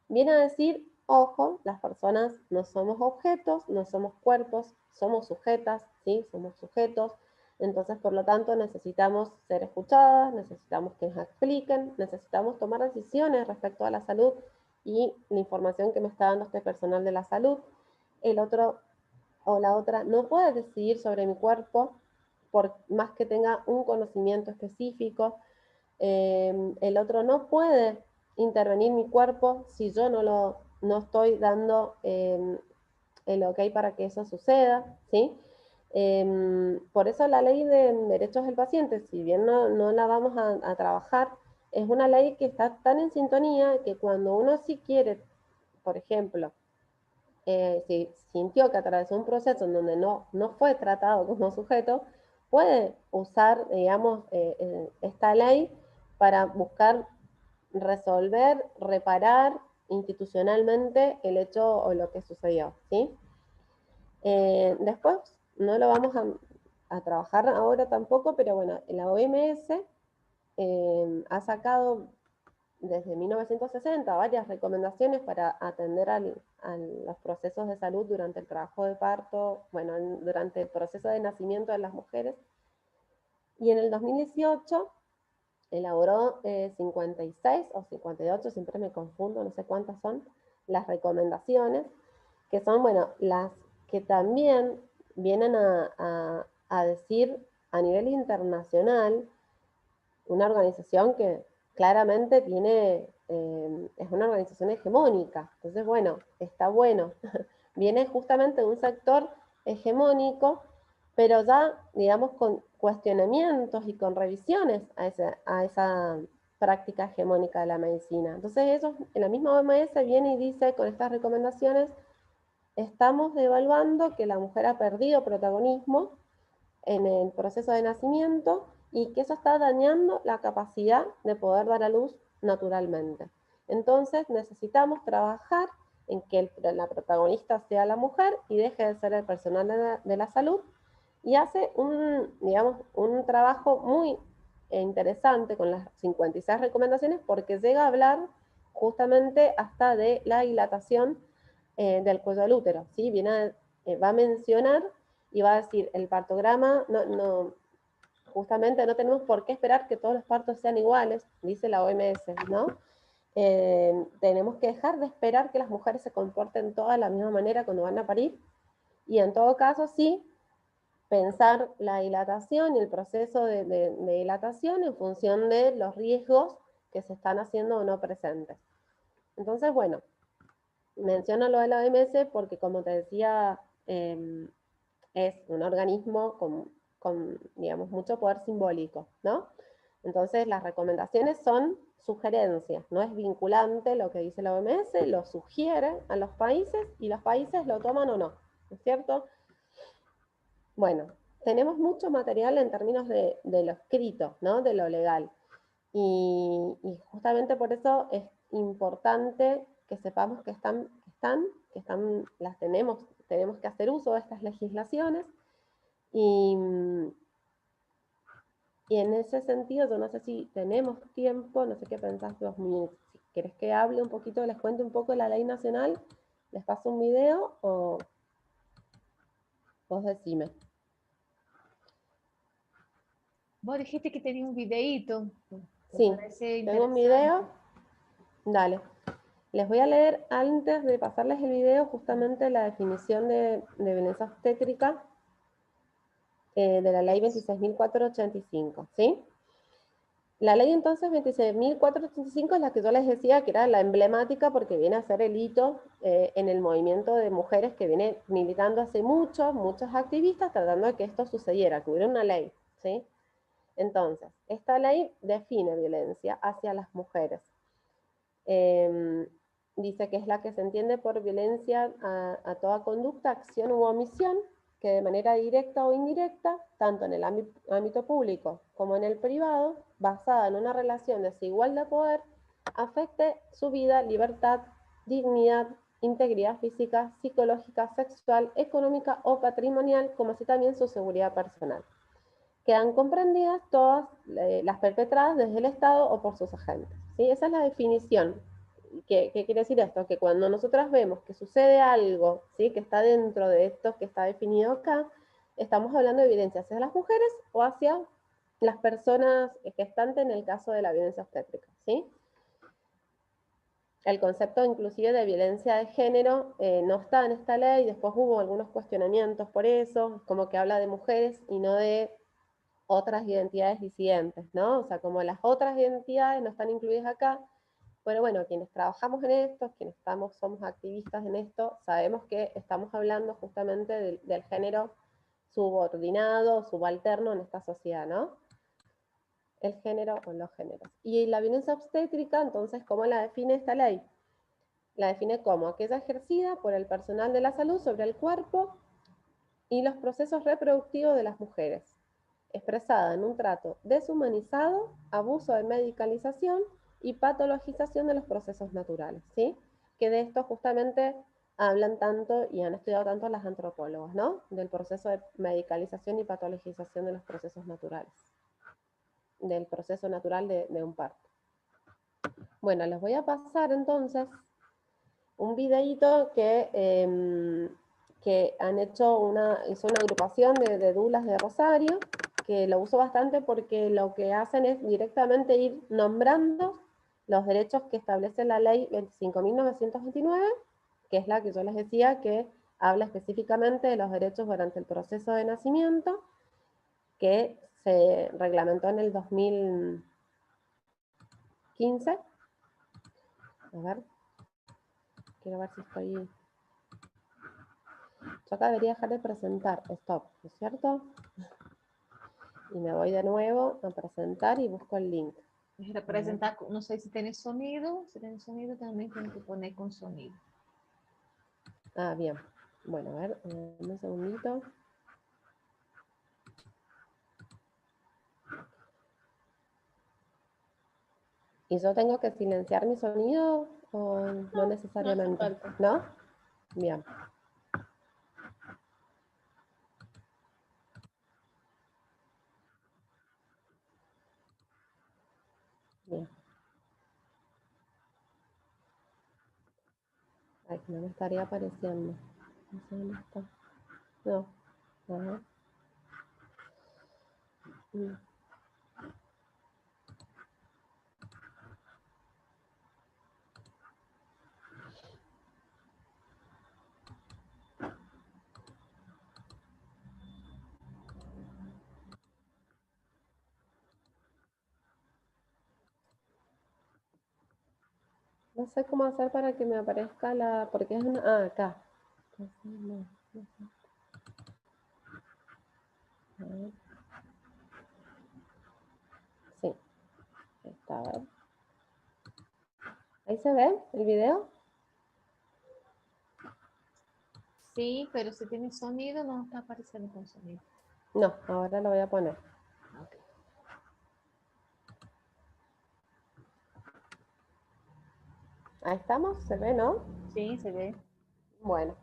viene a decir, ojo, las personas no somos objetos, no somos cuerpos, somos sujetas, ¿sí? Somos sujetos. Entonces, por lo tanto, necesitamos ser escuchadas, necesitamos que nos expliquen, necesitamos tomar decisiones respecto a la salud y la información que me está dando este personal de la salud. El otro o la otra no puede decidir sobre mi cuerpo por más que tenga un conocimiento específico. El otro no puede intervenir mi cuerpo si yo no estoy dando el ok para que eso suceda, ¿sí? Por eso la ley de derechos del paciente, si bien no la vamos a trabajar, es una ley que está tan en sintonía que cuando uno sí quiere, por ejemplo, si sintió que atravesó un proceso en donde no fue tratado como sujeto, puede usar, digamos, esta ley para buscar resolver, reparar institucionalmente el hecho o lo que sucedió, ¿sí? Después, no lo vamos a trabajar ahora tampoco, pero bueno, la OMS ha sacado desde 1960 varias recomendaciones para atender a los procesos de salud durante el trabajo de parto, bueno, durante el proceso de nacimiento de las mujeres. Y en el 2018 elaboró 56 o 58, siempre me confundo, no sé cuántas son, las recomendaciones, que son, bueno, las que también vienen a decir a nivel internacional, una organización que claramente tiene, es una organización hegemónica. Entonces, bueno, está bueno. Viene justamente de un sector hegemónico, pero ya, digamos, con cuestionamientos y con revisiones a esa práctica hegemónica de la medicina. Entonces, eso, en la misma OMS viene y dice, con estas recomendaciones, estamos devaluando que la mujer ha perdido protagonismo en el proceso de nacimiento y que eso está dañando la capacidad de poder dar a luz naturalmente. Entonces necesitamos trabajar en que la protagonista sea la mujer y deje de ser el personal de la salud, y hace digamos, un trabajo muy interesante con las 56 recomendaciones porque llega a hablar justamente hasta de la dilatación del cuello del útero, ¿sí? Va a mencionar y va a decir, el partograma, justamente no tenemos por qué esperar que todos los partos sean iguales, dice la OMS, ¿no? Tenemos que dejar de esperar que las mujeres se comporten todas de la misma manera cuando van a parir, y en todo caso sí, pensar la dilatación y el proceso de dilatación en función de los riesgos que se están haciendo o no presentes. Entonces, bueno, menciono lo de la OMS porque, como te decía, es un organismo con, digamos, mucho poder simbólico, ¿no? Entonces, las recomendaciones son sugerencias, no es vinculante lo que dice la OMS, lo sugiere a los países y los países lo toman o no, ¿no es cierto? Bueno, tenemos mucho material en términos de lo escrito, ¿no? De lo legal. Y justamente por eso es importante que sepamos que las tenemos que hacer uso de estas legislaciones. Y en ese sentido, yo no sé si tenemos tiempo, no sé qué pensás vos, si querés que hable un poquito, les cuente un poco de la ley nacional, les paso un video o vos decime. Vos dijiste que tenía un videíto. Me Sí, parece tengo un interesante. video, dale. Les voy a leer, antes de pasarles el video, justamente la definición de violencia obstétrica de la ley 26.485, ¿sí? La ley entonces 26.485 es la que yo les decía que era la emblemática porque viene a ser el hito en el movimiento de mujeres que viene militando hace muchos activistas tratando de que esto sucediera, que hubiera una ley, ¿sí? Entonces, esta ley define violencia hacia las mujeres. Dice que es la que se entiende por violencia a toda conducta, acción u omisión que de manera directa o indirecta, tanto en el ámbito público como en el privado, basada en una relación desigual de poder, afecte su vida, libertad, dignidad, integridad física, psicológica, sexual, económica o patrimonial, como así también su seguridad personal. Quedan comprendidas todas las perpetradas desde el Estado o por sus agentes, ¿sí? Esa es la definición. ¿Qué quiere decir esto? Que cuando nosotras vemos que sucede algo, ¿sí?, que está dentro de esto que está definido acá, estamos hablando de violencia hacia las mujeres o hacia las personas gestantes en el caso de la violencia obstétrica, ¿sí? El concepto inclusive de violencia de género no está en esta ley, después hubo algunos cuestionamientos por eso, como que habla de mujeres y no de otras identidades disidentes, ¿no? O sea, como las otras identidades no están incluidas acá, pero bueno, quienes trabajamos en esto, quienes somos activistas en esto, sabemos que estamos hablando justamente del género subordinado, subalterno en esta sociedad, ¿no? El género o los géneros. Y la violencia obstétrica, entonces, ¿cómo la define esta ley? La define como aquella ejercida por el personal de la salud sobre el cuerpo y los procesos reproductivos de las mujeres, expresada en un trato deshumanizado, abuso de medicalización y patologización de los procesos naturales, ¿sí? Que de esto justamente hablan tanto y han estudiado tanto las antropólogas, ¿no? Del proceso de medicalización y patologización de los procesos naturales, del proceso natural de un parto. Bueno, les voy a pasar entonces un videíto que han hecho hizo una agrupación de doulas de Rosario, que lo uso bastante porque lo que hacen es directamente ir nombrando los derechos que establece la ley 25.929, que es la que yo les decía que habla específicamente de los derechos durante el proceso de nacimiento, que se reglamentó en el 2015. A ver, quiero ver si estoy... Yo acá debería dejar de presentar, stop, ¿no es cierto? Y me voy de nuevo a presentar y busco el link. Representar, no sé si tenés sonido, también tienes que poner con sonido. Ah, bien. Bueno, a ver, un segundito. ¿Y yo tengo que silenciar mi sonido o no necesariamente? No hace falta. ¿No? Bien. Bien. Ay, no me estaría apareciendo. No sé dónde está. No. A ver. No sé cómo hacer para que me aparezca la... Porque es una... Ah, acá. No, no sé. A ver. Sí. Ahí está, a ver. ¿Ahí se ve el video? Sí, pero si tiene sonido, no está apareciendo con sonido. No, ahora lo voy a poner. Okay. Ahí estamos, ¿se ve, no? Sí, se ve. Bueno.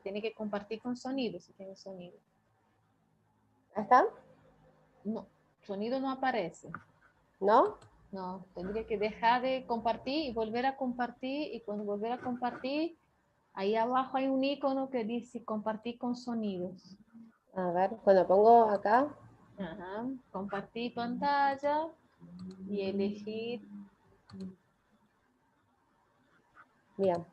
Tiene que compartir con sonido, si tiene sonido. ¿Ahí está? No, sonido no aparece. ¿No? No, tendría que dejar de compartir y volver a compartir. Y cuando volver a compartir, ahí abajo hay un icono que dice compartir con sonidos. A ver, cuando pongo acá. Ajá. Compartir pantalla y elegir. Bien.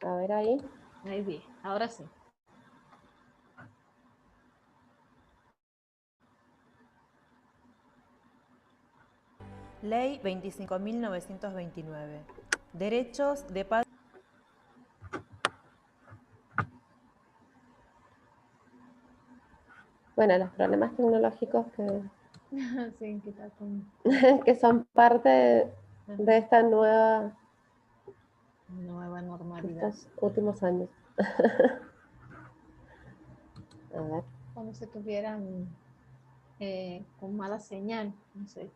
A ver ahí. Ahí bien, ahora sí. Ley 25.929. Derechos de padres. Bueno, los problemas tecnológicos Sí, que está con... que son parte de esta nueva, nueva normalidad. estos últimos años. A ver. Cuando se tuvieran con mala señal, no sé,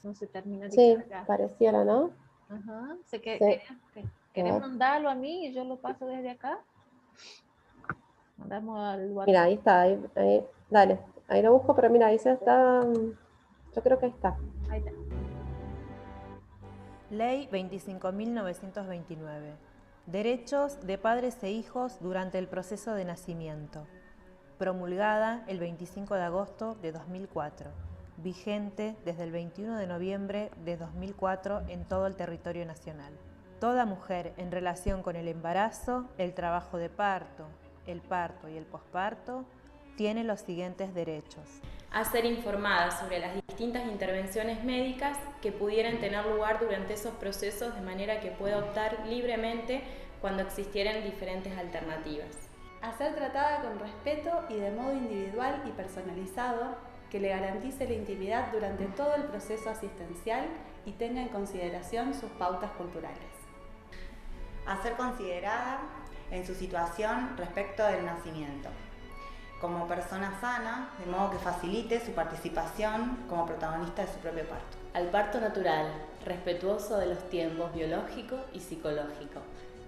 no se termina de Sí, cargar. pareciera, ¿no? Ajá, ¿querés ver. mandarlo a mí y yo lo paso desde acá? Mandamos al WhatsApp. Mira, ahí está, ahí, dale, ahí lo busco, pero mira, ahí se está, yo creo que ahí está. Ahí está. Ley 25.929. Derechos de padres e hijos durante el proceso de nacimiento. Promulgada el 25 de agosto de 2004. Vigente desde el 21 de noviembre de 2004 en todo el territorio nacional. Toda mujer en relación con el embarazo, el trabajo de parto, el parto y el posparto tiene los siguientes derechos. A ser informada sobre las distintas intervenciones médicas que pudieran tener lugar durante esos procesos de manera que pueda optar libremente cuando existieran diferentes alternativas. A ser tratada con respeto y de modo individual y personalizado que le garantice la intimidad durante todo el proceso asistencial y tenga en consideración sus pautas culturales. A ser considerada en su situación respecto del nacimiento, como persona sana, de modo que facilite su participación como protagonista de su propio parto. Al parto natural, respetuoso de los tiempos biológico y psicológico,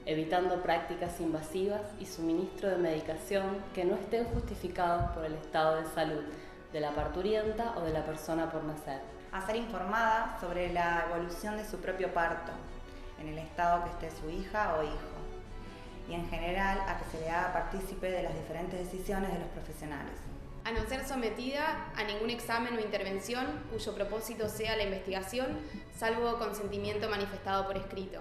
evitando prácticas invasivas y suministro de medicación que no estén justificados por el estado de salud de la parturienta o de la persona por nacer. A ser informada sobre la evolución de su propio parto, en el estado que esté su hija o hijo, y en general a que se le haga partícipe de las diferentes decisiones de los profesionales. A no ser sometida a ningún examen o intervención cuyo propósito sea la investigación, salvo consentimiento manifestado por escrito.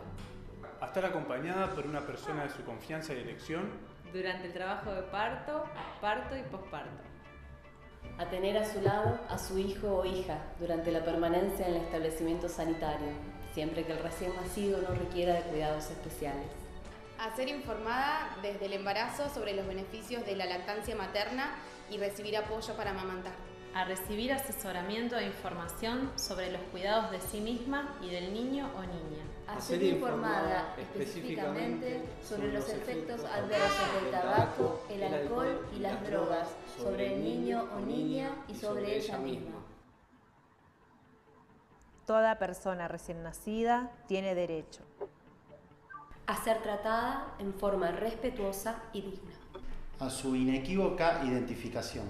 A estar acompañada por una persona de su confianza y elección durante el trabajo de parto, parto y posparto. A tener a su lado a su hijo o hija durante la permanencia en el establecimiento sanitario, siempre que el recién nacido no requiera de cuidados especiales. A ser informada desde el embarazo sobre los beneficios de la lactancia materna y recibir apoyo para amamantar. A recibir asesoramiento e información sobre los cuidados de sí misma y del niño o niña. A ser informada específicamente sobre los efectos adversos del tabaco, el alcohol y las drogas sobre el niño o niña y sobre ella misma. Toda persona recién nacida tiene derecho a ser tratada en forma respetuosa y digna. A su inequívoca identificación.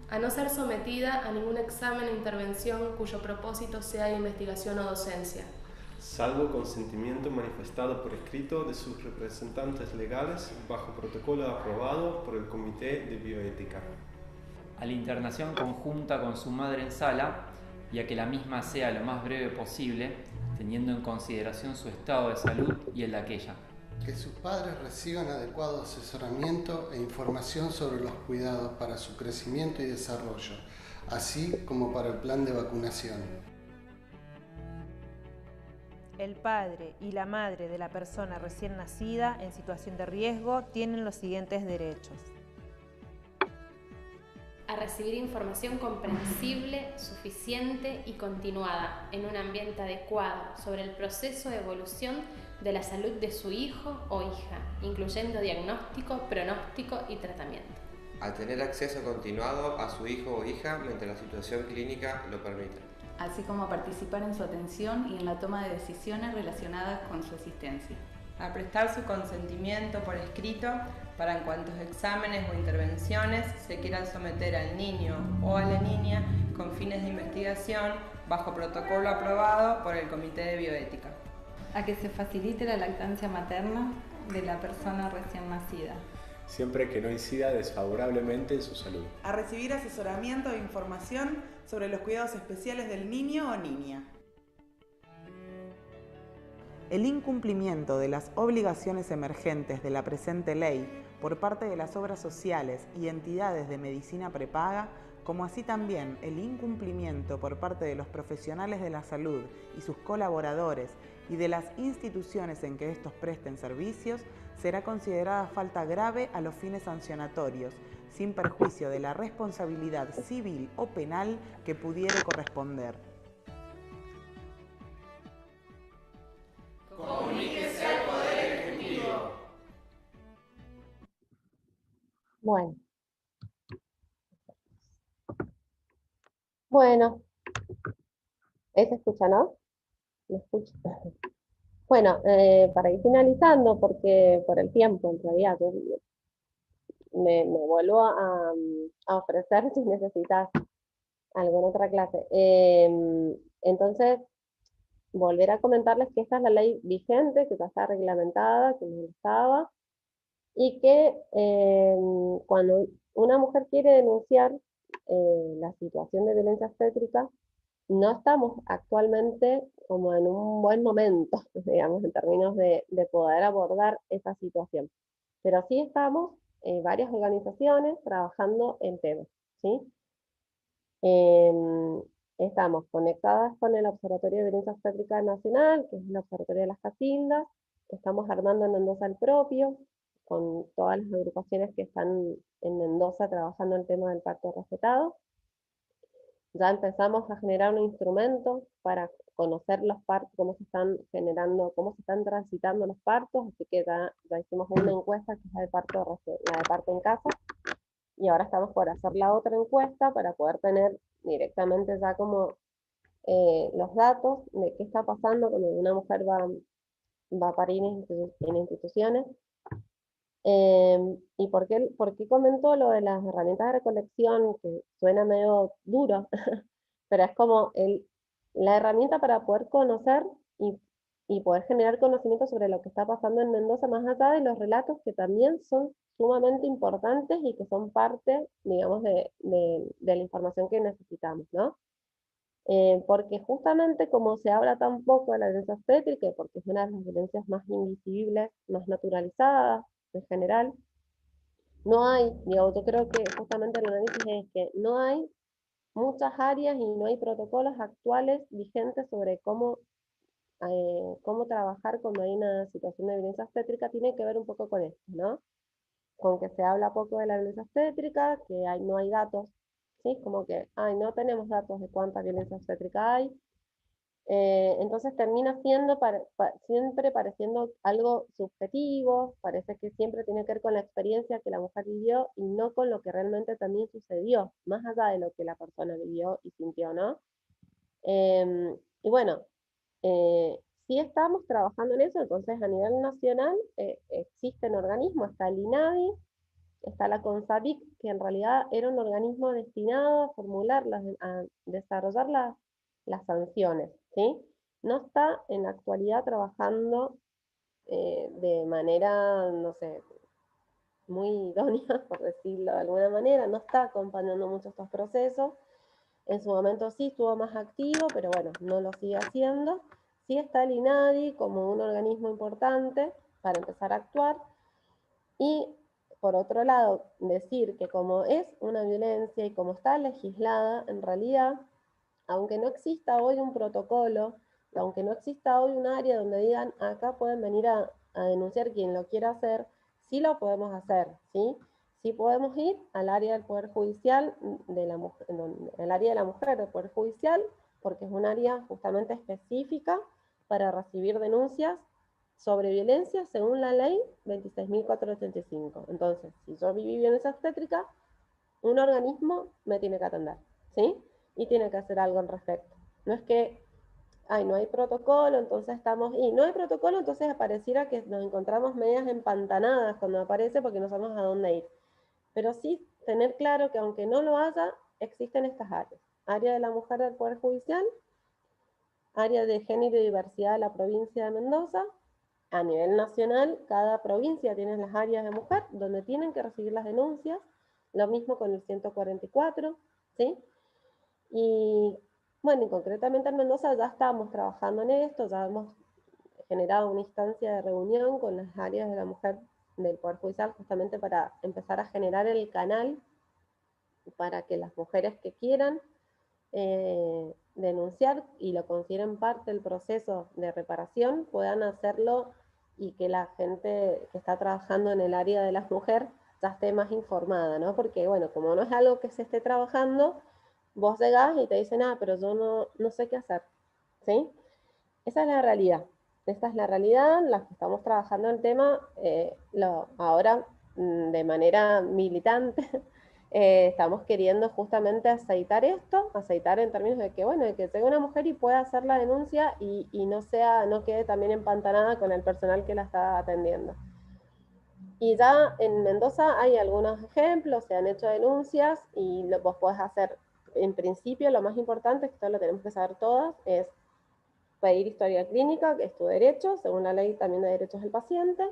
A no ser sometida a ningún examen o intervención cuyo propósito sea investigación o docencia. Salvo consentimiento manifestado por escrito de sus representantes legales bajo protocolo aprobado por el Comité de Bioética. A la internación conjunta con su madre en sala y a que la misma sea lo más breve posible, teniendo en consideración su estado de salud y el de aquella. Que sus padres reciban adecuado asesoramiento e información sobre los cuidados para su crecimiento y desarrollo, así como para el plan de vacunación. El padre y la madre de la persona recién nacida en situación de riesgo tienen los siguientes derechos. a recibir información comprensible, suficiente y continuada en un ambiente adecuado sobre el proceso de evolución de la salud de su hijo o hija, incluyendo diagnóstico, pronóstico y tratamiento. A tener acceso continuado a su hijo o hija mientras la situación clínica lo permita. Así como a participar en su atención y en la toma de decisiones relacionadas con su asistencia. A prestar su consentimiento por escrito para en cuantos exámenes o intervenciones se quieran someter al niño o a la niña con fines de investigación bajo protocolo aprobado por el Comité de Bioética. A que se facilite la lactancia materna de la persona recién nacida, siempre que no incida desfavorablemente en su salud. A recibir asesoramiento e información sobre los cuidados especiales del niño o niña. El incumplimiento de las obligaciones emergentes de la presente ley por parte de las obras sociales y entidades de medicina prepaga, como así también el incumplimiento por parte de los profesionales de la salud y sus colaboradores y de las instituciones en que estos presten servicios, será considerada falta grave a los fines sancionatorios, sin perjuicio de la responsabilidad civil o penal que pudiere corresponder. Comuníquese al Poder Ejecutivo. Bueno, ¿se escucha, no? ¿Me escucha? Bueno, para ir finalizando, porque por el tiempo, en realidad, me vuelvo a ofrecer si necesitas alguna otra clase. Entonces, volver a comentarles que esta es la ley vigente, que ya está reglamentada, que no estaba, y que cuando una mujer quiere denunciar la situación de violencia obstétrica, no estamos actualmente como en un buen momento, digamos, en términos de poder abordar esa situación. Pero sí estamos varias organizaciones trabajando en temas, ¿sí? Estamos conectadas con el Observatorio de Violencia Obstétrica Nacional, que es el Observatorio de las Casildas. Estamos armando en Mendoza el propio, con todas las agrupaciones que están en Mendoza trabajando el tema del parto respetado. Ya empezamos a generar un instrumento para conocer los partos, cómo se están generando, cómo se están transitando los partos, así que ya hicimos una encuesta que es la de parto en casa, y ahora estamos por hacer la otra encuesta para poder tener directamente ya como los datos de qué está pasando cuando una mujer va a parir en instituciones. ¿Y por qué comentó lo de las herramientas de recolección? Que suena medio duro, pero es como la herramienta para poder conocer y poder generar conocimiento sobre lo que está pasando en Mendoza, más allá de los relatos que también son sumamente importantes y que son parte, digamos, de la información que necesitamos, ¿no? Porque justamente como se habla tan poco de la violencia obstétrica, porque es una de las violencias más invisibles, más naturalizadas, en general, no hay, yo creo que justamente el análisis es que no hay muchas áreas y no hay protocolos actuales vigentes sobre cómo trabajar cuando hay una situación de violencia obstétrica. Tiene que ver un poco con esto, ¿no? Con que se habla poco de la violencia obstétrica, que no hay datos, ¿sí? Como que no tenemos datos de cuánta violencia obstétrica hay. Entonces termina siendo siempre pareciendo algo subjetivo, parece que siempre tiene que ver con la experiencia que la mujer vivió y no con lo que realmente también sucedió, más allá de lo que la persona vivió y sintió, ¿no? Y bueno, sí estamos trabajando en eso. Entonces a nivel nacional existen organismos, está el INADI, está la CONSAVIC, que en realidad era un organismo destinado a formular, a desarrollar las sanciones, ¿sí? No está en la actualidad trabajando de manera, no sé, muy idónea, por decirlo de alguna manera, no está acompañando mucho estos procesos. En su momento sí estuvo más activo, pero bueno, no lo sigue haciendo. Sí está el INADI como un organismo importante para empezar a actuar. Y por otro lado, decir que como es una violencia y como está legislada, en realidad, aunque no exista hoy un protocolo, aunque no exista hoy un área donde digan acá pueden venir a denunciar quien lo quiera hacer, sí lo podemos hacer, ¿sí? sí podemos ir al área del Poder Judicial, el área de la mujer del Poder Judicial, porque es un área justamente específica para recibir denuncias sobre violencia según la ley 26.485. Entonces, si yo viví violencia obstétrica, un organismo me tiene que atender, ¿sí? Y tiene que hacer algo al respecto. No es que, ay, no hay protocolo, entonces no hay protocolo, entonces apareciera que nos encontramos medias empantanadas cuando aparece porque no sabemos a dónde ir. Pero sí tener claro que aunque no lo haya, existen estas áreas. Área de la mujer del Poder Judicial, área de género y diversidad de la provincia de Mendoza. A nivel nacional, cada provincia tiene las áreas de mujer donde tienen que recibir las denuncias. Lo mismo con el 144, ¿sí? Y bueno, y concretamente en Mendoza ya estamos trabajando en esto, ya hemos generado una instancia de reunión con las áreas de la mujer del Poder Judicial justamente para empezar a generar el canal para que las mujeres que quieran denunciar y lo consideren parte del proceso de reparación puedan hacerlo y que la gente que está trabajando en el área de las mujeres ya esté más informada, ¿no? Porque, bueno, como no es algo que se esté trabajando, vos llegás y te dicen, pero yo no sé qué hacer, ¿sí? Esa es la realidad. Esta es la realidad, las que estamos trabajando el tema, ahora de manera militante, estamos queriendo justamente aceitar esto, aceitar en términos de que, bueno, de que llegue una mujer y pueda hacer la denuncia y no quede también empantanada con el personal que la está atendiendo. Y ya en Mendoza hay algunos ejemplos, se han hecho denuncias y vos podés hacer, en principio, lo más importante, que esto lo tenemos que saber todas, es pedir historia clínica, que es tu derecho, según la ley también de derechos del paciente,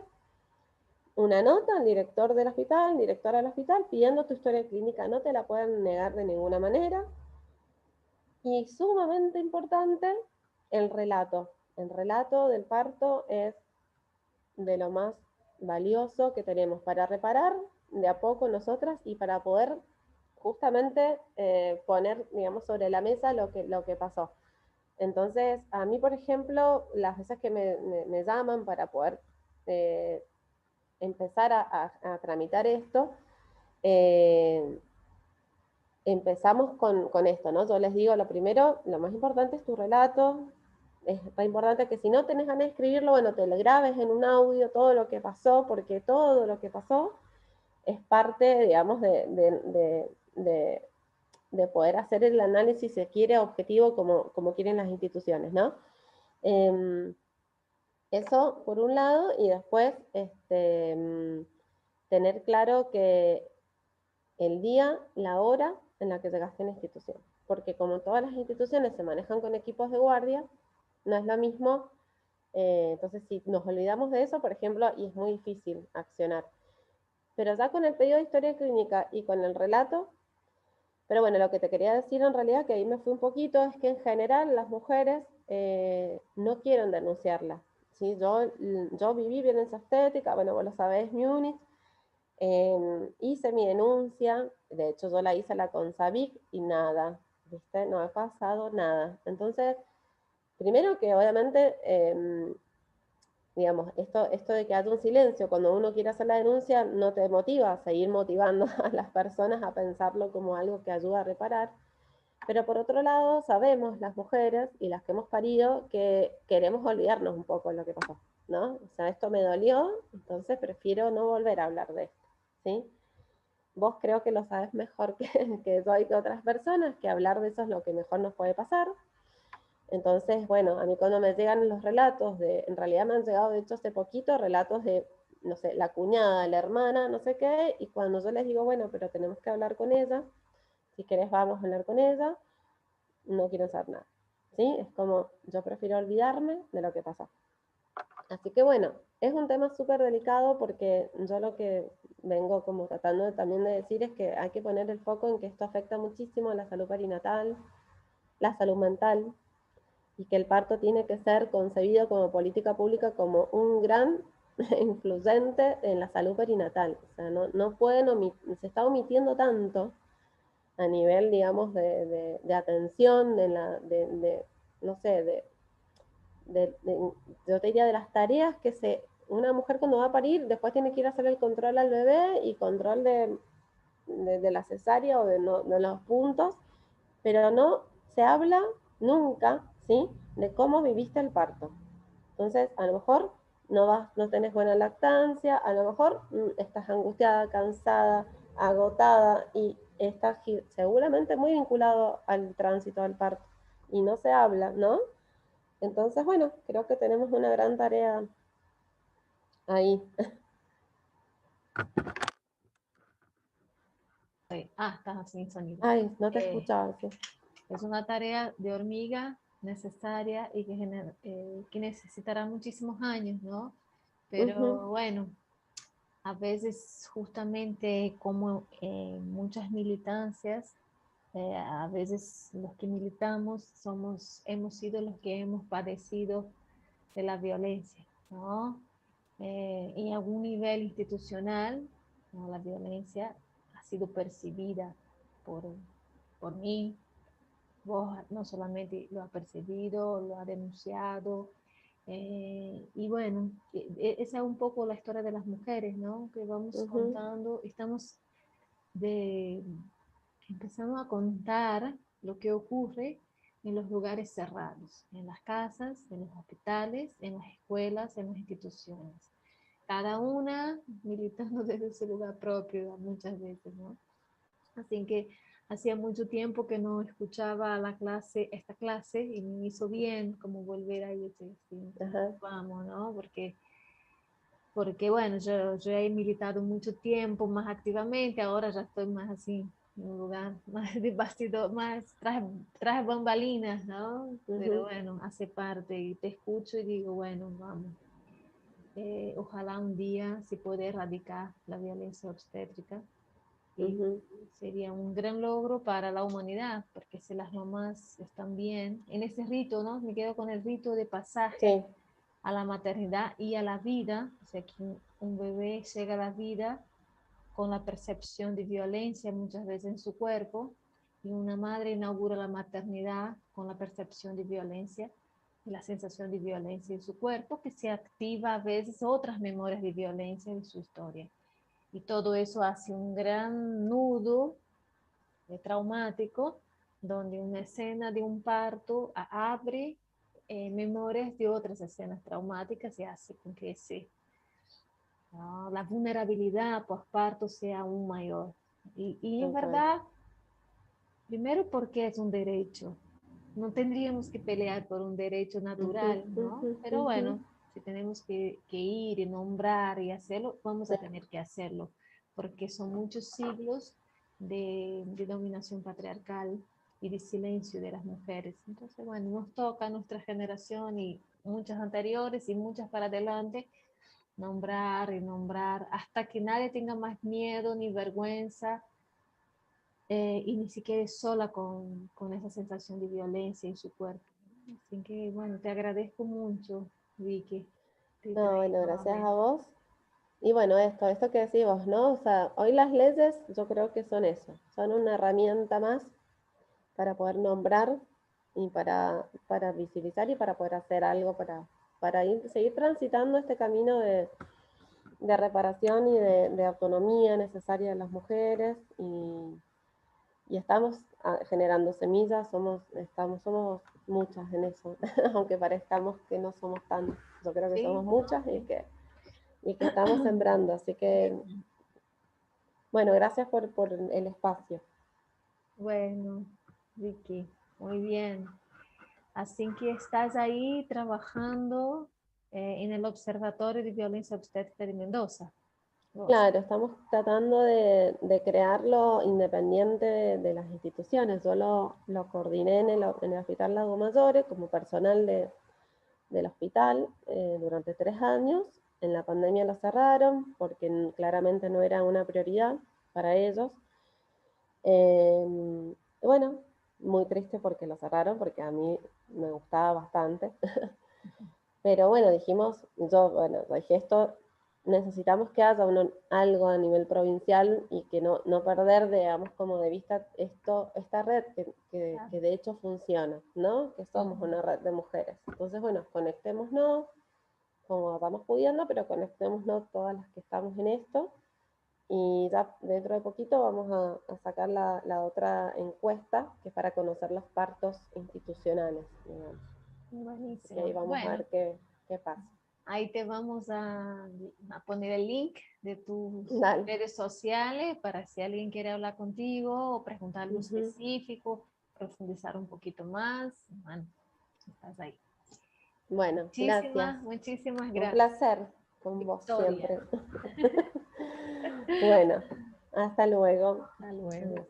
una nota al director del hospital, directora del hospital, pidiendo tu historia clínica, no te la pueden negar de ninguna manera. Y sumamente importante, el relato. El relato del parto es de lo más valioso que tenemos para reparar de a poco nosotras y para poder justamente poner, digamos, sobre la mesa lo que pasó. Entonces, a mí, por ejemplo, las veces que me llaman para poder empezar a tramitar esto, empezamos con esto, ¿no? Yo les digo, lo primero, lo más importante es tu relato. Es importante que si no tenés ganas de escribirlo, bueno, te lo grabes en un audio, todo lo que pasó, porque todo lo que pasó es parte, digamos, de poder hacer el análisis, si se quiere, objetivo, como quieren las instituciones, ¿no? Eso por un lado, y después tener claro que el día, la hora en la que llegaste a la institución. Porque como todas las instituciones se manejan con equipos de guardia, no es lo mismo. Entonces, si nos olvidamos de eso, por ejemplo, y es muy difícil accionar. Pero ya con el pedido de historia clínica y con el relato, pero bueno, lo que te quería decir en realidad, que ahí me fui un poquito, es que en general las mujeres no quieren denunciarla. ¿Sí? Yo viví violencia obstétrica, bueno, vos lo sabés, Múnich, hice mi denuncia, de hecho yo la hice a la CONSAVIC y nada, ¿viste? No ha pasado nada. Entonces, primero que obviamente, digamos, esto de que haya un silencio cuando uno quiere hacer la denuncia no te motiva a seguir motivando a las personas a pensarlo como algo que ayuda a reparar. Pero por otro lado, sabemos las mujeres y las que hemos parido que queremos olvidarnos un poco de lo que pasó, ¿no? O sea, esto me dolió, entonces prefiero no volver a hablar de esto, ¿sí? Vos creo que lo sabes mejor que yo y que otras personas, que hablar de eso es lo que mejor nos puede pasar. Entonces, bueno, a mí cuando me llegan los relatos en realidad me han llegado, de hecho, hace poquito, relatos de, no sé, la cuñada, la hermana, no sé qué, y cuando yo les digo, bueno, pero tenemos que hablar con ella, si querés vamos a hablar con ella, no quieren saber nada, ¿sí? Es como, yo prefiero olvidarme de lo que pasó. Así que bueno, es un tema súper delicado porque yo lo que vengo como tratando también de decir es que hay que poner el foco en que esto afecta muchísimo a la salud perinatal, la salud mental, y que el parto tiene que ser concebido como política pública como un gran influyente en la salud perinatal. O sea, no pueden se está omitiendo tanto a nivel, digamos, de atención, no sé, yo te diría de las tareas que se una mujer cuando va a parir, después tiene que ir a hacer el control al bebé y control de la cesárea o de los puntos, pero no se habla nunca, ¿sí?, de cómo viviste el parto. Entonces, a lo mejor no tenés buena lactancia, a lo mejor estás angustiada, cansada, agotada, y estás seguramente muy vinculado al tránsito del parto, y no se habla, ¿no? Entonces, bueno, creo que tenemos una gran tarea ahí. Estás sin sonido. Ay, no te escuchaba. Sí. Es una tarea de hormiga necesaria y que necesitará muchísimos años, ¿no? Pero bueno, a veces justamente como muchas militancias, a veces los que militamos hemos sido los que hemos padecido de la violencia, ¿no? En algún nivel institucional, ¿no? La violencia ha sido percibida por mí. Vos no solamente lo has percibido, lo has denunciado, y bueno, esa es un poco la historia de las mujeres, ¿no? Que vamos contando, empezando a contar lo que ocurre en los lugares cerrados, en las casas, en los hospitales, en las escuelas, en las instituciones. Cada una militando desde su lugar propio muchas veces, ¿no? Así que hacía mucho tiempo que no escuchaba esta clase, y me hizo bien como volver a decir, sí, vamos, ¿no? Porque bueno, yo he militado mucho tiempo, más activamente, ahora ya estoy más así, en un lugar más de bastidor, más tras bambalinas, ¿no? Pero bueno, hace parte, y te escucho y digo, bueno, vamos. Ojalá un día se pueda erradicar la violencia obstétrica. Y sería un gran logro para la humanidad, porque si las mamás están bien en ese rito, ¿no? Me quedo con el rito de pasaje a la maternidad y a la vida, o sea, que un bebé llega a la vida con la percepción de violencia muchas veces en su cuerpo, y una madre inaugura la maternidad con la percepción de violencia y la sensación de violencia en su cuerpo, que se activa a veces otras memorias de violencia de su historia. Y todo eso hace un gran nudo traumático, donde una escena de un parto abre memorias de otras escenas traumáticas y hace con que la vulnerabilidad postparto sea aún mayor. Y en verdad, primero porque es un derecho. No tendríamos que pelear por un derecho natural, ¿no? Pero bueno, si tenemos que ir y nombrar y hacerlo, vamos a tener que hacerlo, porque son muchos siglos de dominación patriarcal y de silencio de las mujeres. Entonces, bueno, nos toca a nuestra generación y muchas anteriores y muchas para adelante nombrar y nombrar hasta que nadie tenga más miedo ni vergüenza, y ni siquiera sola con esa sensación de violencia en su cuerpo. Así que, bueno, te agradezco mucho, Vicky. No, bueno, gracias a vos. Y bueno, esto que decís vos, ¿no? O sea, hoy las leyes yo creo que son eso, son una herramienta más para poder nombrar y para visibilizar y para poder hacer algo para seguir transitando este camino de reparación y de autonomía necesaria de las mujeres, y estamos generando semillas, somos muchas en eso, aunque parezcamos que no somos tantas. Yo creo que somos muchas y que estamos sembrando, así que bueno, gracias por el espacio. Bueno, Vicky, muy bien. Así que estás ahí trabajando en el Observatorio de Violencia Obstétrica de Mendoza. Claro, estamos tratando de crearlo independiente de las instituciones. Yo lo coordiné en el Hospital Lago Mayor como personal del hospital durante 3 años. En la pandemia lo cerraron porque claramente no era una prioridad para ellos. Bueno, muy triste porque lo cerraron, porque a mí me gustaba bastante. Pero bueno, dije esto, necesitamos que haya algo a nivel provincial y que no perder, digamos, como de vista esta red que de hecho funciona, ¿no? Que somos una red de mujeres. Entonces, bueno, conectémonos, como vamos pudiendo, pero conectémonos todas las que estamos en esto. Y ya dentro de poquito vamos a sacar la otra encuesta, que es para conocer los partos institucionales, digamos. Buenísimo. Y ahí vamos a ver qué pasa. Ahí te vamos a poner el link de tus redes sociales para si alguien quiere hablar contigo o preguntar algo específico, profundizar un poquito más. Bueno, estás ahí. Bueno, gracias. Muchísimas gracias. Un placer con vos siempre. Bueno, hasta luego. Hasta luego.